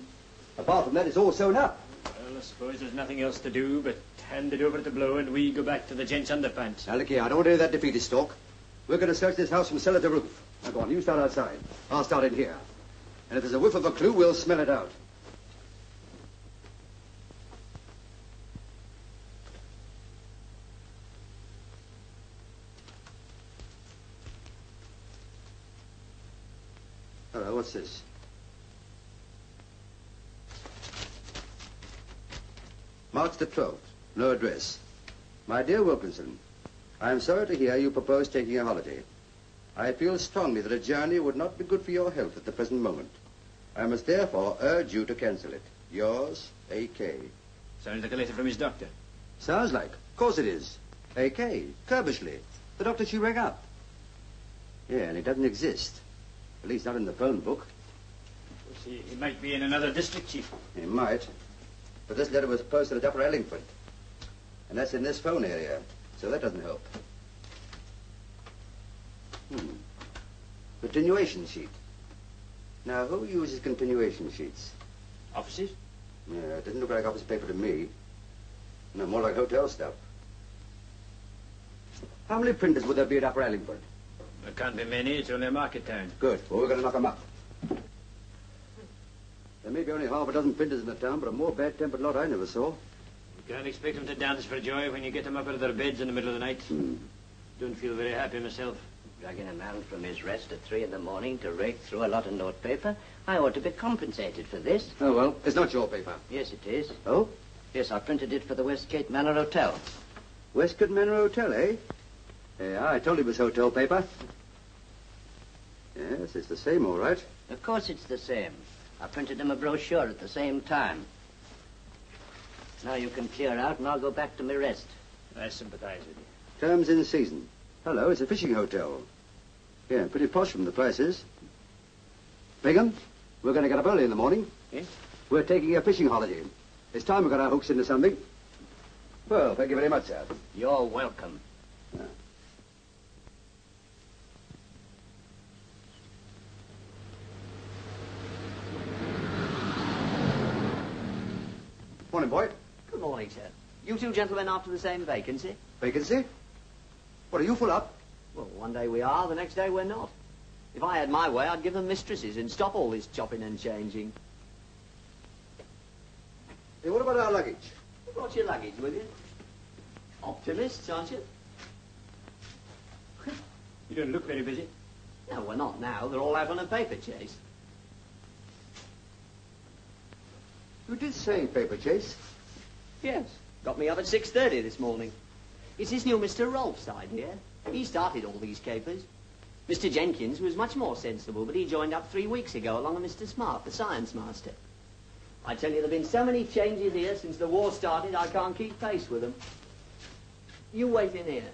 Apart from that, it's all sewn up. Well, I suppose there's nothing else to do but hand it over to Blow and we go back to the gents' underpants. Now, look here, I don't want to hear that defeatist talk. We're going to search this house from cellar to roof. Now, go on, you start outside. I'll start in here. And if there's a whiff of a clue, we'll smell it out. Hello, what's this? March the 12th. No address. My dear Wilkinson, I am sorry to hear you propose taking a holiday. I feel strongly that a journey would not be good for your health at the present moment. I must therefore urge you to cancel it. Yours, A.K. Sounds like a letter from his doctor. Sounds like. Of course it is. A.K. Kerbishley. The doctor she rang up. Yeah, and it doesn't exist. At least not in the phone book. He might be in another district, Chief. He might. But this letter was posted at Upper Ellingford. And that's in this phone area. So that doesn't help. Continuation sheet. Now, who uses continuation sheets? Offices? Yeah, it doesn't look like office paper to me. No, more like hotel stuff. How many printers would there be at Upper Ellingford? There can't be many. It's only a market town. Good. Well, we're going to knock them up. There may be only half a dozen printers in the town, but a more bad-tempered lot I never saw. You can't expect them to dance for joy when you get them up out of their beds in the middle of the night. Don't feel very happy myself. Dragging a man from his rest at 3 in the morning to rake through a lot of notepaper. I ought to be compensated for this. Oh, well, it's not your paper. Yes, it is. Oh? Yes, I printed it for the Westgate Manor Hotel. Westgate Manor Hotel, eh? Yeah, I told you it was hotel paper. Yes, it's the same, all right. Of course it's the same. I printed him a brochure at the same time. Now you can clear out and I'll go back to my rest. I sympathize with you. Terms in season. Hello, it's a fishing hotel. Yeah, pretty posh from the prices. Bingham, we're going to get up early in the morning. Yes? We're taking a fishing holiday. It's time we got our hooks into something. Well, thank you very much, sir. You're welcome. Morning, boy. Good morning, sir. You two gentlemen after the same vacancy? Vacancy? What, are you full up? Well, one day we are, the next day we're not. If I had my way, I'd give them mistresses and stop all this chopping and changing. Hey, what about our luggage? You brought your luggage with you? Optimists, aren't you? You don't look very busy. No, we're not now. They're all out on a paper chase. You did say paper chase. Yes. Got me up at 6:30 this morning. It's this new Mr. Rolfe's idea. He started all these capers. Mr. Jenkins was much more sensible, but he joined up 3 weeks ago along with Mr. Smart, the science master. I tell you, there have been so many changes here since the war started, I can't keep pace with them. You wait in here.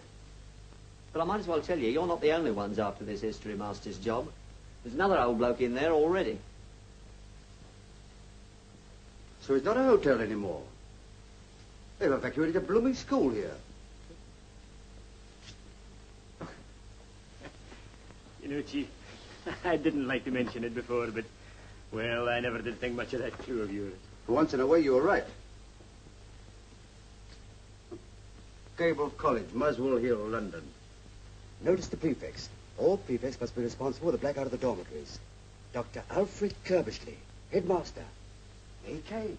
But I might as well tell you, you're not the only ones after this history master's job. There's another old bloke in there already. So it's not a hotel anymore. They've evacuated a blooming school here. You know, Chief, I didn't like to mention it before, but, well, I never did think much of that crew of yours. For once in a way, you were right. Cable College, Muswell Hill, London. Notice the prefix. All prefects must be responsible for the blackout of the dormitories. Dr. Alfred Curbishley, headmaster. A.K.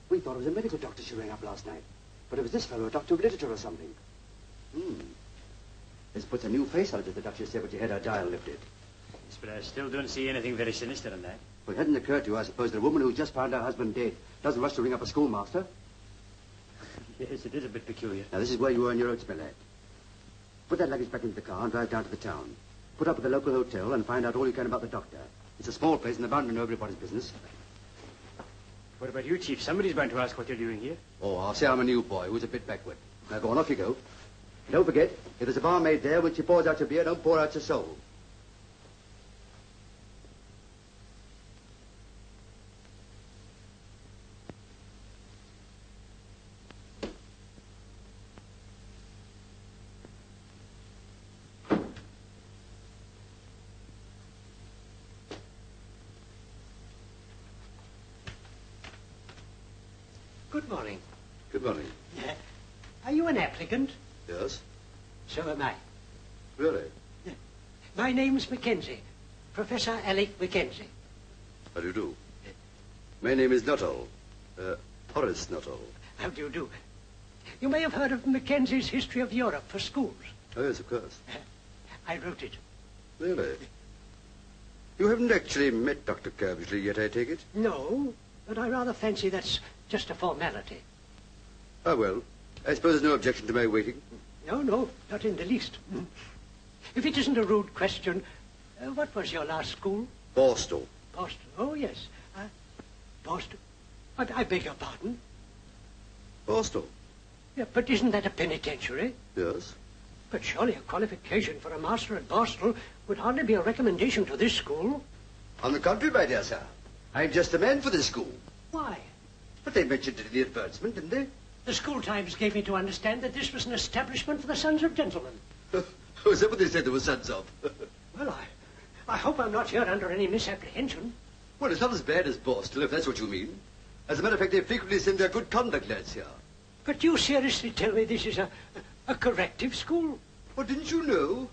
We thought it was a medical doctor she rang up last night. But it was this fellow, a doctor of literature or something. This puts a new face on it, as the Duchess said when she had her dial lifted. Yes, but I still don't see anything very sinister in that. Well, it hadn't occurred to you, I suppose, that a woman who just found her husband dead doesn't rush to ring up a schoolmaster. Yes, it is a bit peculiar. Now, this is where you earn your oats, my lad. Put that luggage back into the car and drive down to the town. Put up at the local hotel and find out all you can about the doctor. It's a small place and they're bound to know everybody's business. What about you, Chief? Somebody's bound to ask what you're doing here. Oh, I'll say I'm a new boy who's a bit backward. Now, go on, off you go. Don't forget, if there's a barmaid there, when she pours out your beer, don't pour out your soul. Good morning. Good morning. Are you an applicant? Yes? So am I. Really? My name's Mackenzie. Professor Alec Mackenzie. How do you do? My name is Nuttall. Horace Nuttall. How do you do? You may have heard of Mackenzie's History of Europe for schools. Oh, yes, of course. I wrote it. Really? You haven't actually met Dr. Curbishley yet, I take it? No, but I rather fancy that's just a formality. Ah, well, I suppose there's no objection to my waiting. No, not in the least. If it isn't a rude question, what was your last school? Borstal. Boston. Oh, yes. Boston. I beg your pardon? Borstal? Yeah, but isn't that a penitentiary? Yes. But surely a qualification for a master at Borstal would hardly be a recommendation to this school. On the contrary, my dear sir. I'm just the man for this school. Why? But they mentioned it in the advertisement, didn't they? The school times gave me to understand that this was an establishment for the sons of gentlemen. Oh, is that what they said there were sons of? Well, I hope I'm not here under any misapprehension. Well, it's not as bad as Borstal, if that's what you mean. As a matter of fact, they frequently send their good conduct lads here. But you seriously tell me this is a corrective school? Well, didn't you know?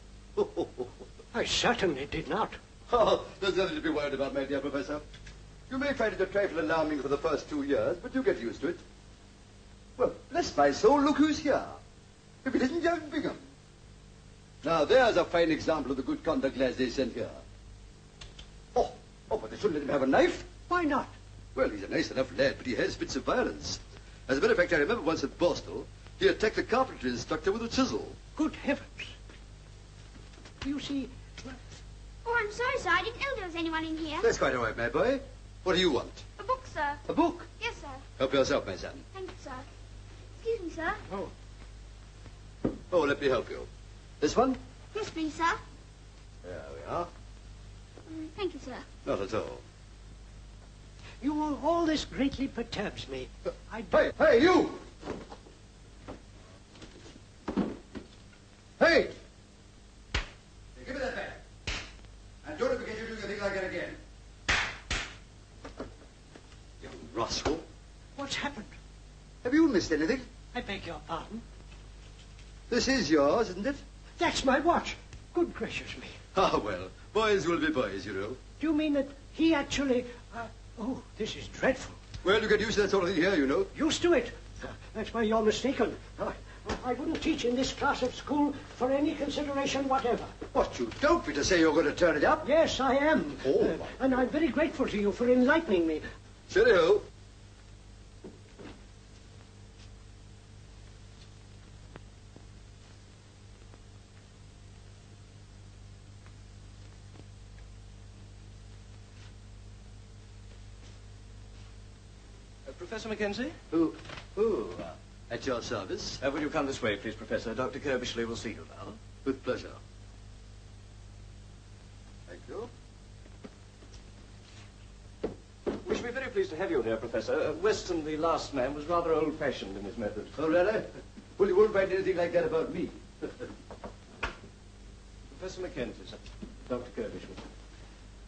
I certainly did not. Oh, there's nothing to be worried about, my dear Professor. You may find it a trifle alarming for the first 2 years, but you get used to it. Well, bless my soul, look who's here. If it isn't young Bingham. Now, there's a fine example of the good conduct lads they sent here. Oh, but they shouldn't let him have a knife. Why not? Well, he's a nice enough lad, but he has fits of violence. As a matter of fact, I remember once at Borstal, he attacked the carpentry instructor with a chisel. Good heavens. You see... Oh, I'm sorry, sir. I didn't know there was anyone in here. That's quite all right, my boy. What do you want? A book, sir. A book? Yes, sir. Help yourself, my son. Thank you, sir. Excuse me, sir. Oh, let me help you. This one? Yes, please, sir. There we are. Thank you, sir. Not at all. All this greatly perturbs me. Hey, you! Hey! Give me that back. And don't forget you do anything like that again. You rascal. What's happened? Have you missed anything? I beg your pardon? This is yours, isn't it? That's my watch. Good gracious me. Ah, well, boys will be boys, you know. Do you mean that he actually... oh, this is dreadful. Well, you get used to that sort of thing here, you know. Used to it? That's why you're mistaken. I wouldn't teach in this class of school for any consideration whatever. What, you don't mean to say you're going to turn it up? Yes, I am. Oh. And I'm very grateful to you for enlightening me. Cheerio. Professor Mackenzie? At your service. Will you come this way, please, Professor? Dr. Curbishley will see you now. With pleasure. pleased to have you here, Professor. Weston, the last man, was rather old-fashioned in his methods. Oh, really? Well, you won't find anything like that about me. Professor Mackenzie, sir. Dr. Kirby.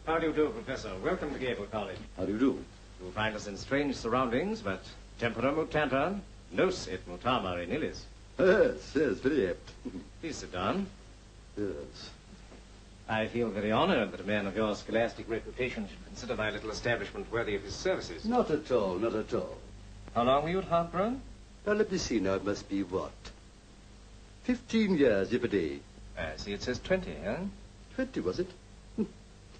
How do you do, Professor? Welcome to Gable College. How do you do? You'll find us in strange surroundings, but tempora mutanta, nos et mutamur in illis. Yes, very apt. Please sit down. Yes. I feel very honored that a man of your scholastic reputation should consider my little establishment worthy of his services. Not at all, not at all. How long were you at Hartburn? Now, let me see now. It must be what? 15 years, if a day. I see it says 20, huh? 20, was it?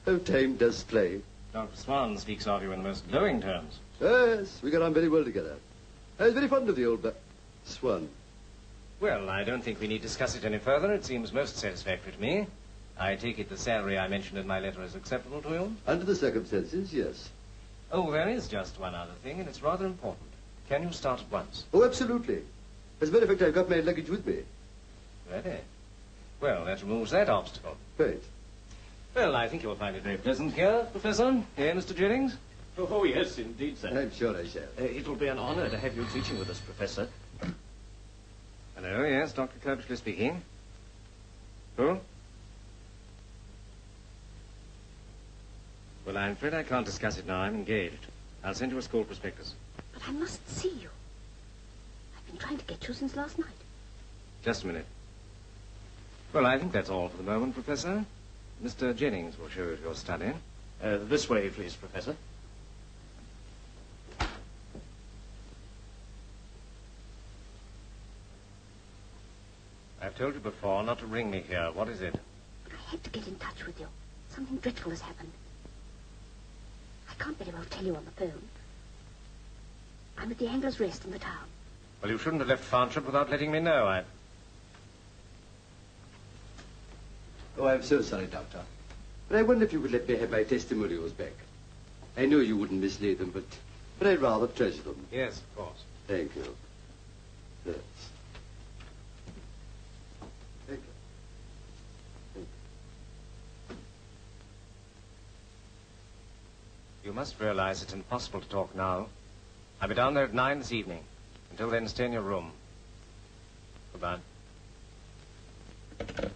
Oh, time does fly. Dr. Swan speaks of you in the most glowing terms. Yes, we got on very well together. I was very fond of the old Swan. Well, I don't think we need discuss it any further. It seems most satisfactory to me. I take it the salary I mentioned in my letter is acceptable to you? Under the circumstances, yes. Oh, there is just one other thing, and it's rather important. Can you start at once? Oh, absolutely. As a matter of fact, I've got my luggage with me. Really? Well, that removes that obstacle. Right. Well, I think you'll find it very pleasant here, Professor. Here, Mr. Jennings? Oh, yes, indeed, sir. I'm sure I shall. It'll be an honor to have you teaching with us, Professor. Hello, yes, Dr. Kirby speaking. Who? Well, I'm afraid I can't discuss it now. I'm engaged. I'll send you a school prospectus. But I must see you. I've been trying to get you since last night. Just a minute. Well, I think that's all for the moment, Professor. Mr. Jennings will show you to your study. This way, please, Professor. I've told you before not to ring me here. What is it? But I had to get in touch with you. Something dreadful has happened. I can't very well tell you on the phone. I'm at the Angler's Rest in the town. Well, you shouldn't have left Farnshire without letting me know. Oh, I'm so sorry, Doctor. But I wonder if you would let me have my testimonials back. I know you wouldn't mislay them, but I'd rather treasure them. Yes, of course. Thank you. Yes. Thank you. Thank You must realize it's impossible to talk now. I'll be down there at 9 this evening. Until then, stay in your room. Goodbye. Could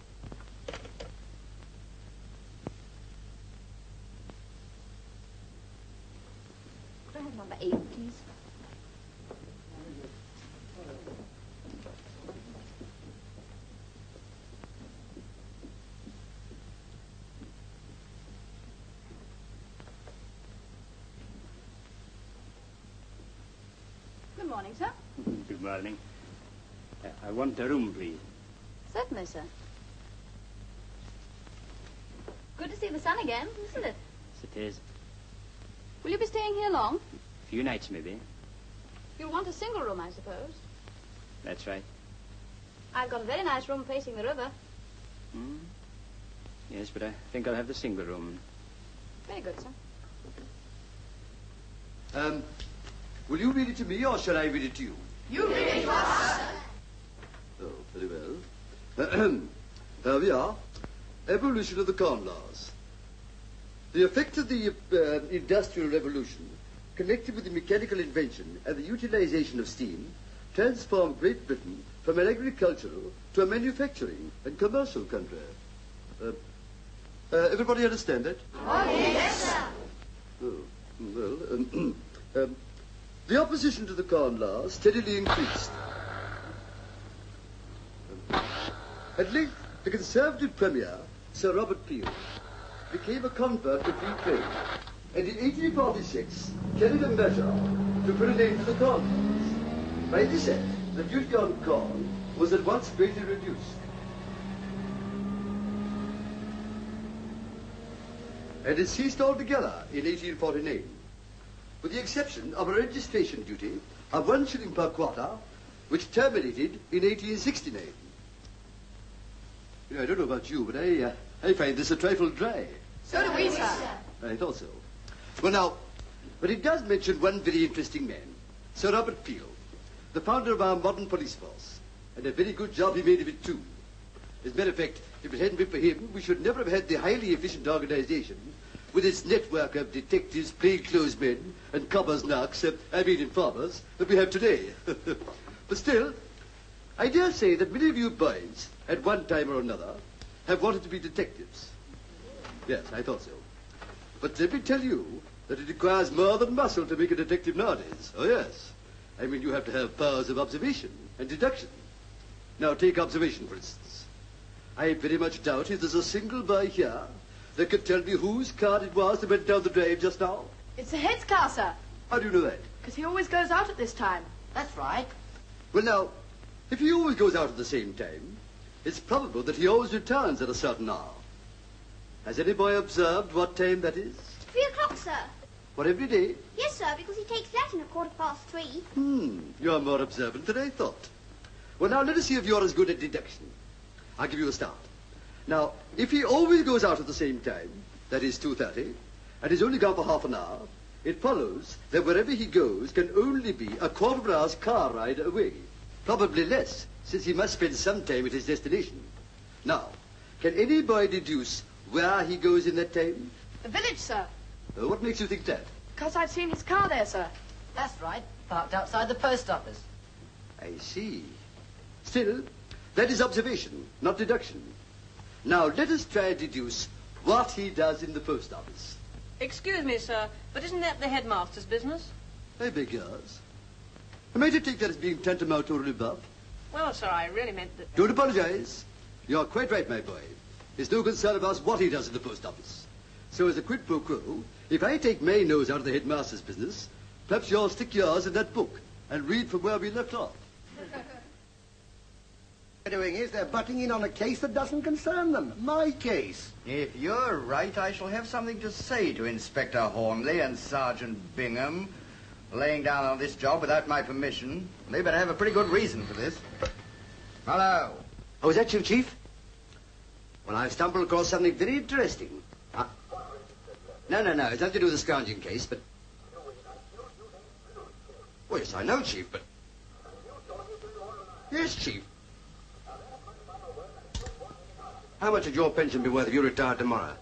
I have number 8, please? Good morning, sir. Good morning. I want a room, please. Certainly, sir. Good to see the sun again, isn't it? Yes, it is. Will you be staying here long? A few nights, maybe. You'll want a single room, I suppose. That's right. I've got a very nice room facing the river. Hmm? Yes, but I think I'll have the single room. Very good, sir. Will you read it to me, or shall I read it to you? You read it to us, sir. Oh, very well. Here we are. Evolution of the Corn Laws. The effect of the Industrial Revolution, connected with the mechanical invention and the utilization of steam, transformed Great Britain from an agricultural to a manufacturing and commercial country. Everybody understand that? Oh, yes, sir. Oh, well, the opposition to the Corn Laws steadily increased. At length, the Conservative Premier, Sir Robert Peel, became a convert to free trade, and in 1846 carried a measure to put an end to the Corn Laws. By this act, the duty on corn was at once greatly reduced. And it ceased altogether in 1849, with the exception of a registration duty of 1 shilling per quarter, which terminated in 1869. You know, I don't know about you, but I find this a trifle dry. So do we, sir. I thought so. Well, now, but it does mention one very interesting man, Sir Robert Peel, the founder of our modern police force, and a very good job he made of it, too. As a matter of fact, if it hadn't been for him, we should never have had the highly efficient organization with its network of detectives, plainclothesmen, and cobbers narcs, informers, that we have today. But still, I dare say that many of you boys, at one time or another, have wanted to be detectives. Yes, I thought so. But let me tell you that it requires more than muscle to make a detective nowadays. Oh, yes. I mean, you have to have powers of observation and deduction. Now, take observation, for instance. I very much doubt if there's a single boy here that could tell me whose card it was that went down the drain just now. It's the head's car, sir. How do you know that? Because he always goes out at this time. That's right. Well, now, if he always goes out at the same time, it's probable that he always returns at a certain hour. Has any boy observed what time that is? 3 o'clock, sir. What, every day? Yes, sir, because he takes Latin at 3:15. You're more observant than I thought. Well, now, let us see if you're as good at deduction. I'll give you a start. Now, if he always goes out at the same time, that is 2:30, and he's only gone for half an hour, it follows that wherever he goes can only be a quarter of an hour's car ride away. Probably less, since he must spend some time at his destination. Now, can any boy deduce where he goes in that time? The village, sir. What makes you think that? Because I've seen his car there, sir. That's right. Parked outside the post office. I see. Still, that is observation, not deduction. Now, let us try to deduce what he does in the post office. Excuse me, sir, but isn't that the headmaster's business? I beg yours. Am I to take that as being tantamount to a rebuff? Well, sir, I really meant that... Don't apologize. You're quite right, my boy. It's no concern of us what he does in the post office. So as a quid pro quo, if I take my nose out of the headmaster's business, perhaps you'll stick yours in that book and read from where we left off. What they're doing is they're butting in on a case that doesn't concern them. My case. If you're right, I shall have something to say to Inspector Hornleigh and Sergeant Bingham. Laying down on this job without my permission. They better have a pretty good reason for this. Hello. Oh, is that you, Chief? Well, I've stumbled across something very interesting. No. It's nothing to do with the scrounging case, but... Oh, yes, I know, Chief, but... Yes, Chief. How much would your pension be worth if you retired tomorrow?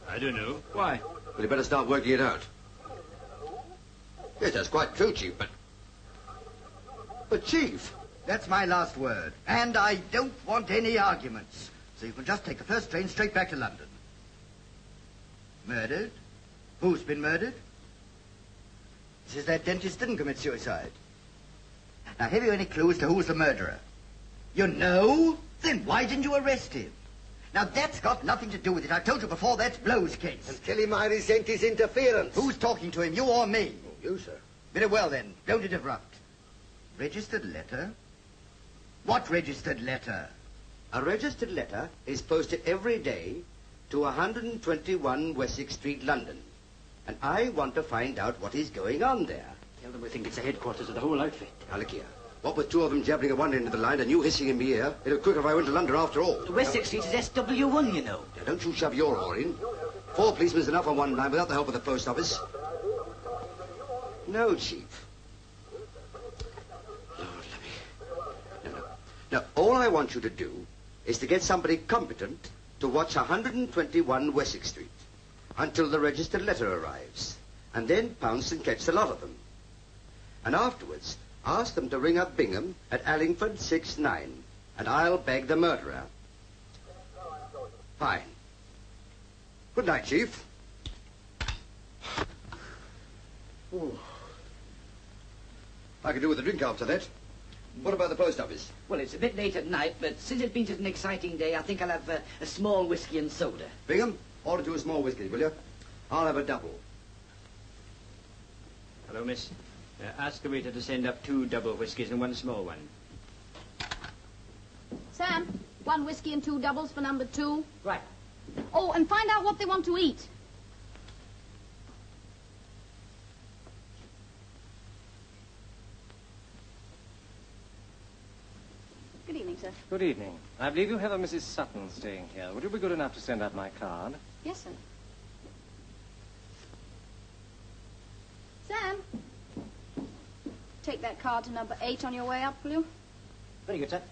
I don't know. Why? Well, you better start working it out. Yes, that's quite true, Chief, but... But, Chief... That's my last word. And I don't want any arguments. So you can just take the first train straight back to London. Murdered? Who's been murdered? Says that dentist didn't commit suicide. Now, have you any clue as to who's the murderer? You know? Then why didn't you arrest him? Now, that's got nothing to do with it. I told you before, that's Blow's case. And tell him I resent his interference. Who's talking to him, you or me? Oh, you, sir. Very well, then. Don't interrupt. Registered letter? What registered letter? A registered letter is posted every day to 121 Wessex Street, London. And I want to find out what is going on there. Tell them we think it's the headquarters of the whole outfit. Now, look here. What with two of them jabbering at one end of the line and you hissing in my ear, it'd be quicker if I went to London after all. Wessex Street is SW1, you know. Now, don't you shove your oar in. 4 policemen's enough on one line without the help of the post office. No, Chief. Lord, let me... No. Now, all I want you to do is to get somebody competent to watch 121 Wessex Street until the registered letter arrives, and then pounce and catch the lot of them. And afterwards, ask them to ring up Bingham at Allingford 69, and I'll beg the murderer. Fine. Good night, Chief. Ooh. I could do with a drink after that. What about the post office? Well, it's a bit late at night, but since it's been such an exciting day, I think I'll have a small whiskey and soda. Bingham, order 2 small whiskies, will you? I'll have a double. Hello, miss. Ask the waiter to send up 2 double whiskies and 1 small one. Sam, 1 whiskey and 2 doubles for number 2. Right. Oh, and find out what they want to eat. Good evening, sir. Good evening. I believe you have a Mrs. Sutton staying here. Would you be good enough to send out my card? Yes, sir. Sam, take that card to number 8 on your way up, will you? Very good, sir.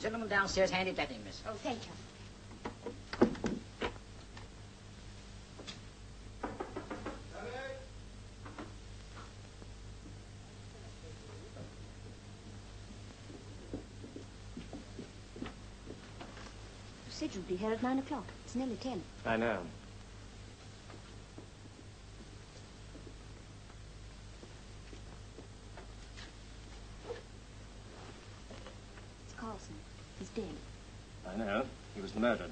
Gentleman downstairs, hand it to him, miss. Oh, thank you. You said you'd be here at 9 o'clock. It's nearly 10. I know. It's Carlson. He's dead. I know. He was murdered.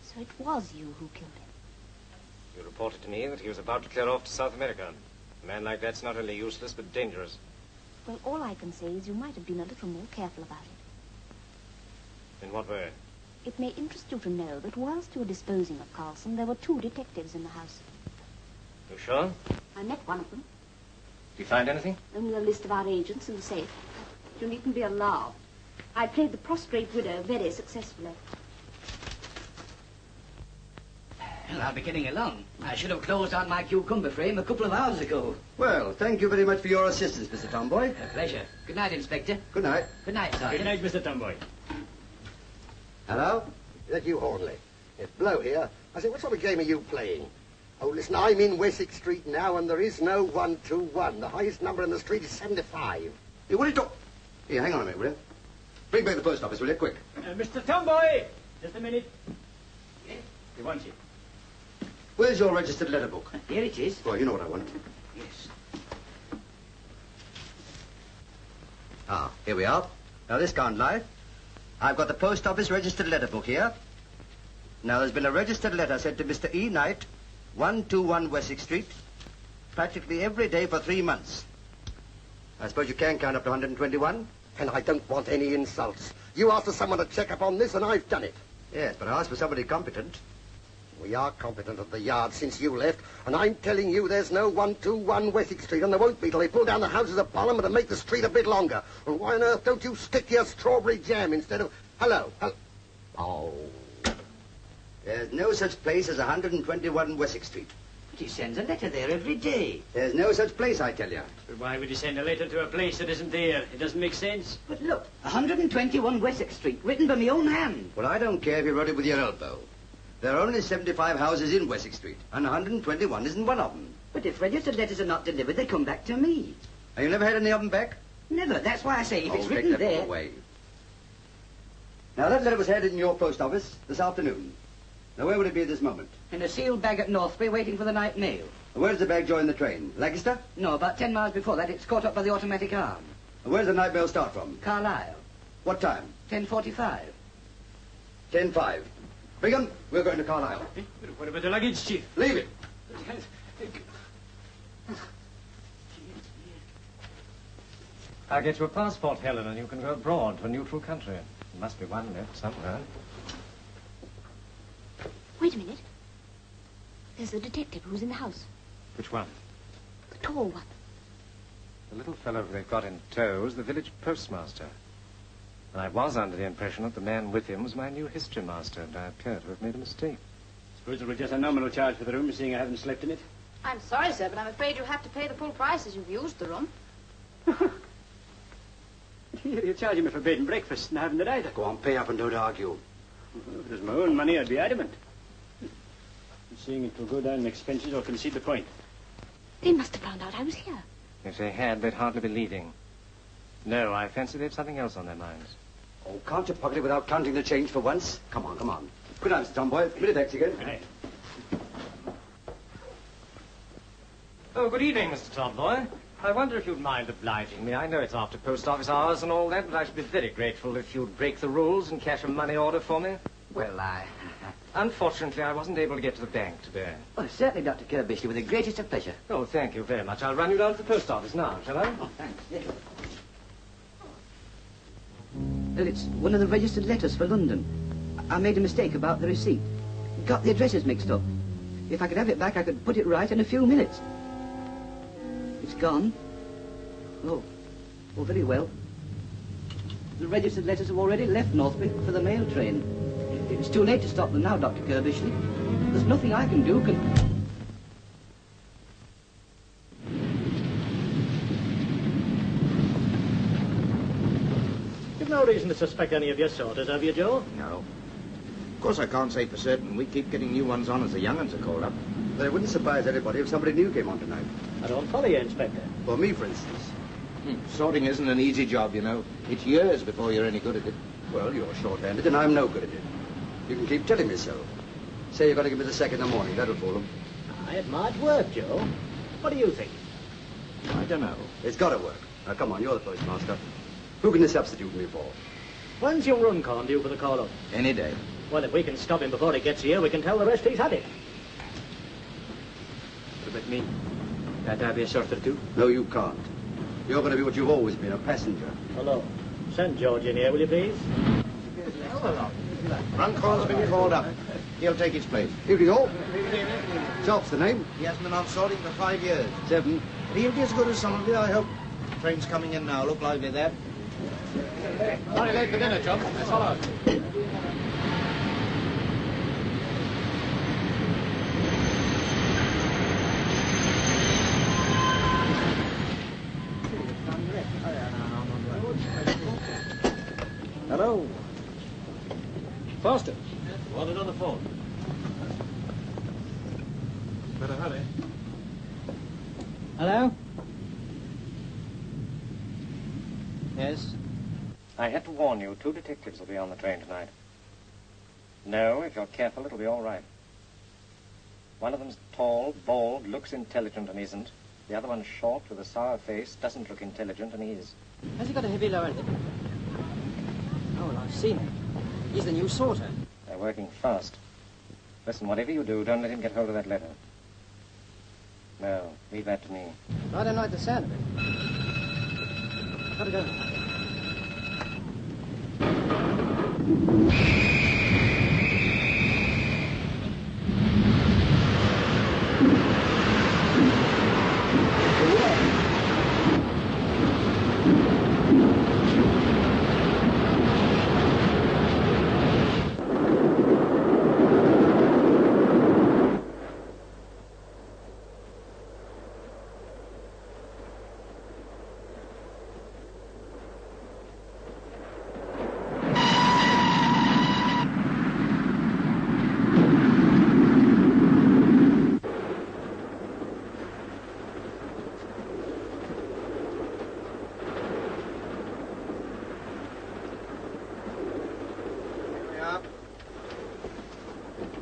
So it was you who killed him. You reported to me that he was about to clear off to South America. A man like that's not only useless, but dangerous. Well, all I can say is you might have been a little more careful about it. In what way? It may interest you to know that whilst you were disposing of Carlson, there were 2 detectives in the house. You sure? I met one of them. Did you find anything? Only a list of our agents in the safe. You needn't be alarmed. I played the prostrate widow very successfully. Well, I'll be getting along. I should have closed on my cucumber frame a couple of hours ago. Well, thank you very much for your assistance, Mr. Tomboy. A pleasure. Good night, Inspector. Good night. Good night, Sergeant. Good night, Mr. Tomboy. Hello? Is that you, Hornleigh? It's Blow here. I said, what sort of game are you playing? Oh, listen, I'm in Wessex Street now, and there is no 121. The highest number in the street is 75. Hey, what are you talking... Here, hang on a minute, will you? Bring back the post office, will you? Quick. Mr. Tomboy! Just a minute. Yes? He wants you. Where's your registered letter book? Here it is. Well, you know what I want. Yes. Ah, here we are. Now, this can't lie. I've got the post office registered letter book here. Now, there's been a registered letter sent to Mr. E. Knight, 121 Wessex Street, practically every day for 3 months. I suppose you can count up to 121? And I don't want any insults. You asked for someone to check up on this, and I've done it. Yes, but I asked for somebody competent. We are competent at the yard since you left, and I'm telling you there's no 121 Wessex Street, and there won't be till they pull down the houses of Parliament and make the street a bit longer. And why on earth don't you stick to your strawberry jam instead of... Hello? Oh. There's no such place as 121 Wessex Street. But he sends a letter there every day. There's no such place, I tell you. But why would he send a letter to a place that isn't there? It doesn't make sense. But look, 121 Wessex Street, written by my own hand. Well, I don't care if you wrote it with your elbow. There are only 75 houses in Wessex Street, and 121 isn't one of them. But if registered letters are not delivered, they come back to me. And you never had any of them back? Never. That's why I say if it's take written that there... away. Now, that letter was handed in your post office this afternoon. Now, where would it be at this moment? In a sealed bag at Northbury, waiting for the night mail. Where does the bag join the train? Lancaster? No, about 10 miles before that, it's caught up by the automatic arm. Where does the night mail start from? Carlisle. What time? 10:45. 10:05. Brigham, we're going to Carlisle. What about the luggage, Chief? Leave it. I'll get you a passport, Helen, and you can go abroad to a neutral country. There must be one left somewhere. Wait a minute. There's the detective who's in the house. Which one? The tall one. The little fellow they've got in tow is the village postmaster. And I was under the impression that the man with him was my new history master, and I appear to have made a mistake. Suppose it was just a nominal charge for the room, seeing I haven't slept in it. I'm sorry, sir, but I'm afraid you'll have to pay the full price as you've used the room. You're charging me for bed and breakfast, and I haven't it either. Go on, pay up and don't argue. Well, if it was my own money, I'd be adamant. Seeing it will go down in expenses or concede the point. They must have found out I was here. If they had, they'd hardly be leaving. No, I fancy they've something else on their minds. Oh, can't you pocket it without counting the change for once? Come on, come on. Good night, Mr. Tomboy. Minute X again. Right. Oh, good evening, Mr. Tomboy. I wonder if you'd mind obliging me. I know it's after post office hours and all that, but I should be very grateful if you'd break the rules and cash a money order for me. Well, Unfortunately, I wasn't able to get to the bank today. Oh, certainly, Dr. Kirbysley, with the greatest of pleasure. Oh, thank you very much. I'll run you down to the post office now, shall I? Oh, thanks. Yes. Well, it's one of the registered letters for London. I made a mistake about the receipt. Got the addresses mixed up. If I could have it back, I could put it right in a few minutes. It's gone. Oh, very well. The registered letters have already left Northbury for the mail train. It's too late to stop them now, Dr. Kirbysley. There's nothing I can do. You've no reason to suspect any of your sorters, have you, Joe? No. Of course, I can't say for certain. We keep getting new ones on as the young ones are called up. But it wouldn't surprise anybody if somebody new came on tonight. I don't follow you, Inspector. For me, for instance. Sorting isn't an easy job, you know. It's years before you're any good at it. Well, you're short-handed and I'm no good at it. You can keep telling me so. Say you're going to give me the sack in the morning. That'll fool them. It might work, Joe. What do you think? I don't know. It's got to work. Now, come on, you're the postmaster. Who can you substitute me for? When's your Runcorn due for the call-up? Any day. Well, if we can stop him before he gets here, we can tell the rest he's had it. What about me? Can't I be a sorter too? No, you can't. You're going to be what you've always been, a passenger. Hello. Send George in here, will you please? Runcorn's been called up. He'll take his place. Evening all. Sharp's the name. He hasn't been on sorting for 5 years. 7. But he'll be as good as some of you, I hope. Train's coming in now. Look lively there. Sorry, late for dinner, John. Let's follow. Hello. Foster. Wanted on the phone. Better hurry. Hello? Yes? I had to warn you, 2 detectives will be on the train tonight. No, if you're careful, it'll be all right. One of them's tall, bald, looks intelligent and isn't. The other one's short, with a sour face, doesn't look intelligent and is. Has he got a heavy lower lip? Oh, well, I've seen him. He's the new sorter. They're working fast. Listen, whatever you do, don't let him get hold of that letter. No, leave that to me. I don't like the sound of it. Gotta go.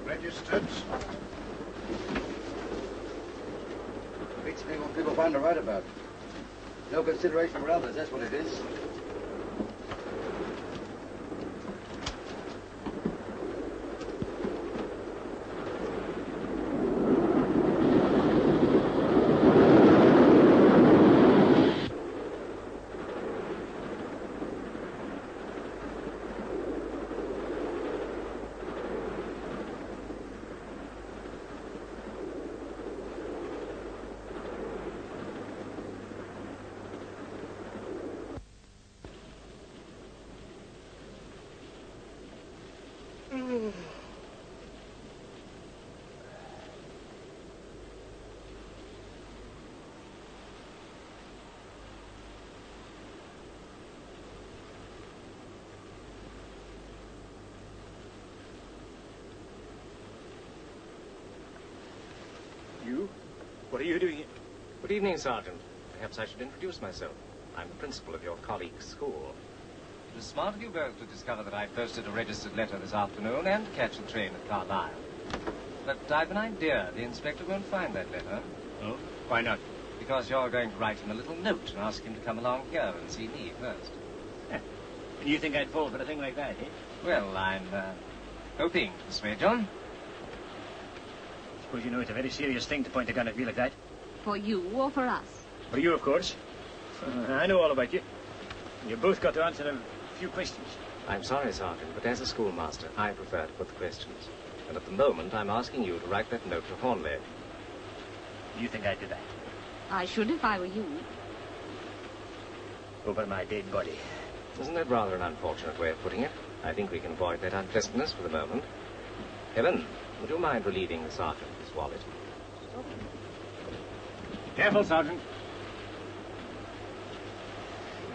Registered. Beats me what people find to write about. No consideration for others, that's what it is. You? What are you doing here? Good evening, Sergeant. Perhaps I should introduce myself. I'm the principal of your colleague's school. It was smart of you both to discover that I posted a registered letter this afternoon and to catch the train at Carlisle. But I've an idea. The inspector won't find that letter. Oh? Why not? Because you're going to write him a little note and ask him to come along here and see me first. And you think I'd fall for a thing like that, eh? Well, I'm hoping to persuade John. Suppose you know it's a very serious thing to point a gun at me like that. For you or for us? For you, of course. I know all about you. You've both got to answer a few questions. I'm sorry, Sergeant, but as a schoolmaster, I prefer to put the questions. And at the moment, I'm asking you to write that note to Hornleigh. You think I'd do that? I should if I were you. Over my dead body. Isn't that rather an unfortunate way of putting it? I think we can avoid that unpleasantness for the moment. Evan, would you mind relieving the sergeant of his wallet? Careful, Sergeant.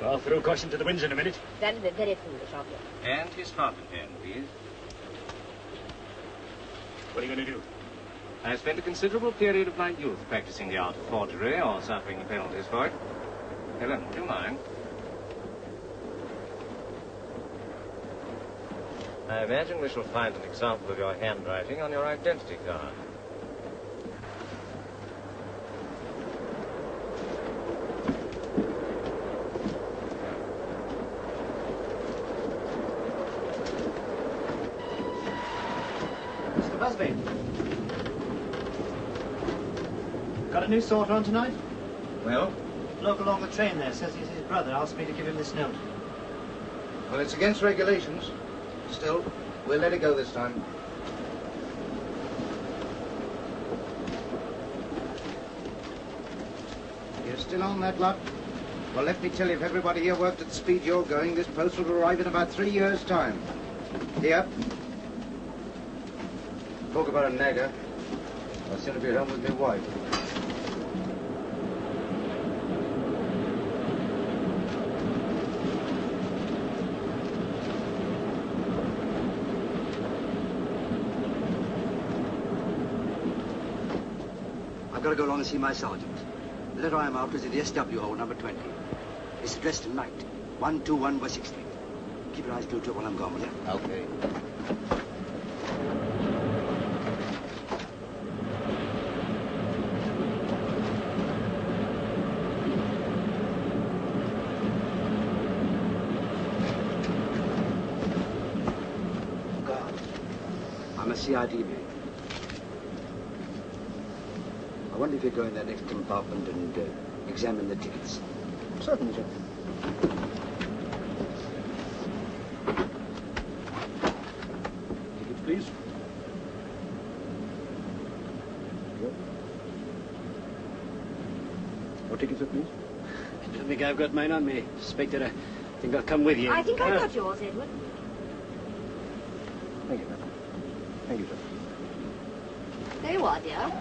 I'll throw caution to the winds in a minute. That would be very foolish of you. And his fountain pen, please. What are you going to do? I spent a considerable period of my youth practicing the art of forgery or suffering the penalties for it. Helen, would you mind? I imagine we shall find an example of your handwriting on your identity card. Mr. Busby. Got a new sorter on tonight? Well? Bloke along the train there says he's his brother. Asked me to give him this note. Well, it's against regulations. Still, we'll let it go this time. You're still on that lot? Well, let me tell you, if everybody here worked at the speed you're going, this post will arrive in about 3 years' time. Here. Talk about a nagger. I'll soon be at home with my wife. I've got to go along and see my sergeant. The letter I'm after is in the SW hole, number 20. It's addressed to Knight, 121 Wessex Street. Keep your eyes glued to it while I'm gone, will you? Okay. I'm a CID man. I wonder if you'd go in that next compartment and examine the tickets. Certainly, sir. Tickets, please. What tickets, sir, please? I don't think I've got mine on me. Inspector, I think I'll come with you. I think I got yours, Edward. Thank you, ma'am. Thank you, sir. There you are, dear.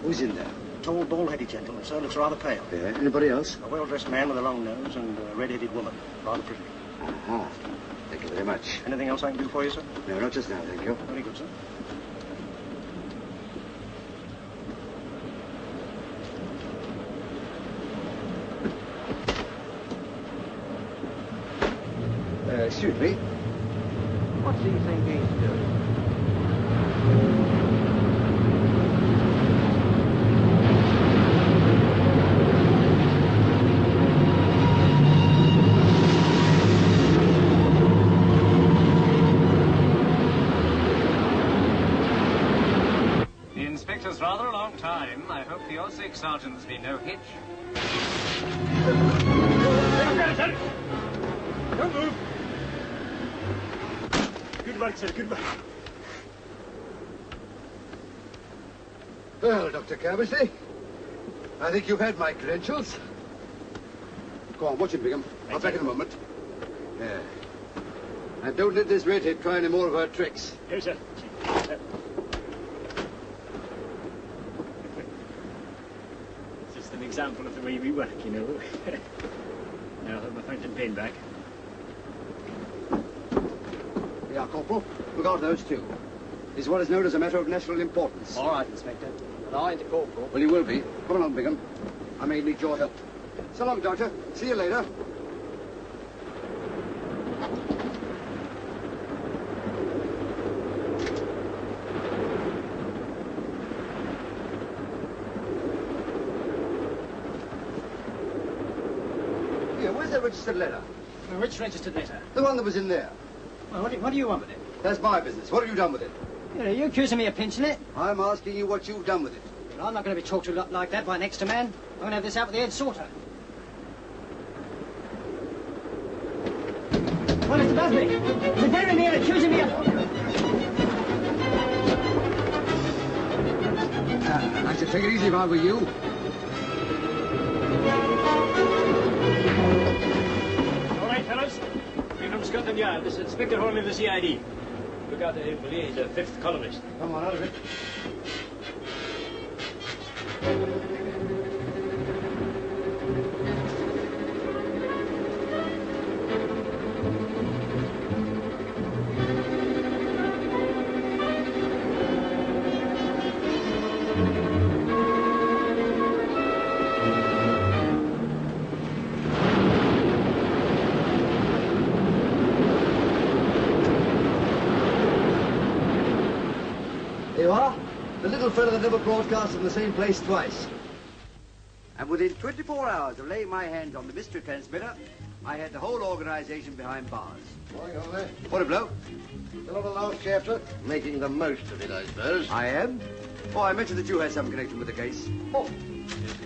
Who's in there? Tall, bald-headed gentleman, sir. Looks rather pale. Yeah. Anybody else? A well-dressed man with a long nose and a red-headed woman. Rather pretty. Aha. Thank you very much. Anything else I can do for you, sir? No, not just now, thank you. Very good, sir. Excuse me. What's he think he's doing? The inspector's rather a long time. I hope for your sake, Sergeant, there's been no hitch. Don't move. Good work, sir, good work. Well, Dr. Cabersley, I think you've had my credentials. Go on, watch him, Bingham. I'll be back in a moment. Yeah. And don't let this redhead try any more of her tricks. Yes, sir. It's just an example of the way we work, you know. Now I'll have my fountain pen back. Yeah, Corporal. Look out those two. This is what is known as a matter of national importance. All right, Inspector. But I ain't a corporal. Well, you will be. Come along, Bingham. I may need your help. So long, Doctor. See you later. Here, where's that registered letter? Which registered letter? The one that was in there. Well, what do you want with it? That's my business. What have you done with it? Are you accusing me of pinching it? I'm asking you what you've done with it. Well, I'm not going to be talked to like that by an extra man. I'm going to have this out with the head sorter. Well, Mr. Busby, the very near accusing me of... I should take it easy if I were you. All right, fellas. We're from Scotland Yard. This is Inspector Hornleigh of the CID. Look out at him, will you? He's a 5th columnist. Come on, out of it. The little fella that never broadcast in the same place twice. And within 24 hours of laying my hands on the mystery transmitter, I had the whole organization behind bars. Morning, Hornleigh. What a bloke. Still on the last chapter? Making the most of it, I suppose. I am. Oh, I mentioned that you had some connection with the case. Oh.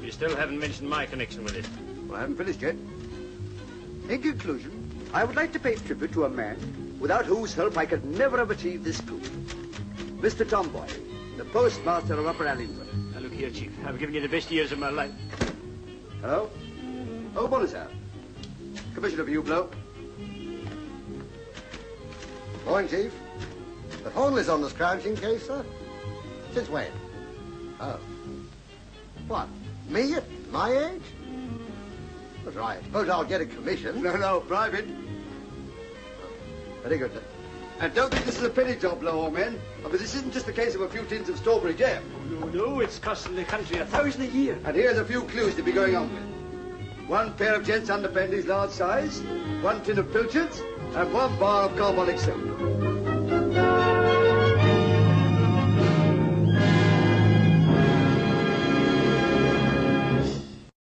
You still haven't mentioned my connection with it. Well, I haven't finished yet. In conclusion, I would like to pay tribute to a man without whose help I could never have achieved this coup. Mr. Tomboy, the postmaster of Upper Allingford. Now, look here, Chief. I've given you the best years of my life. Hello? Oh, morning, sir. Commissioner for you, bloke. Morning, Chief. The Hornleigh's on the scrounging case, sir? Since when? Oh. What? Me at my age? That's right. I suppose I'll get a commission. No, private. Very good, sir. And don't think this is a penny job, blow, old man. I mean, this isn't just a case of a few tins of strawberry jam. No, it's costing the country $1,000 a year. And here's a few clues to be going on with. 1 pair of gents' underpanties large size, 1 tin of pilchards, and 1 bar of carbolic soap.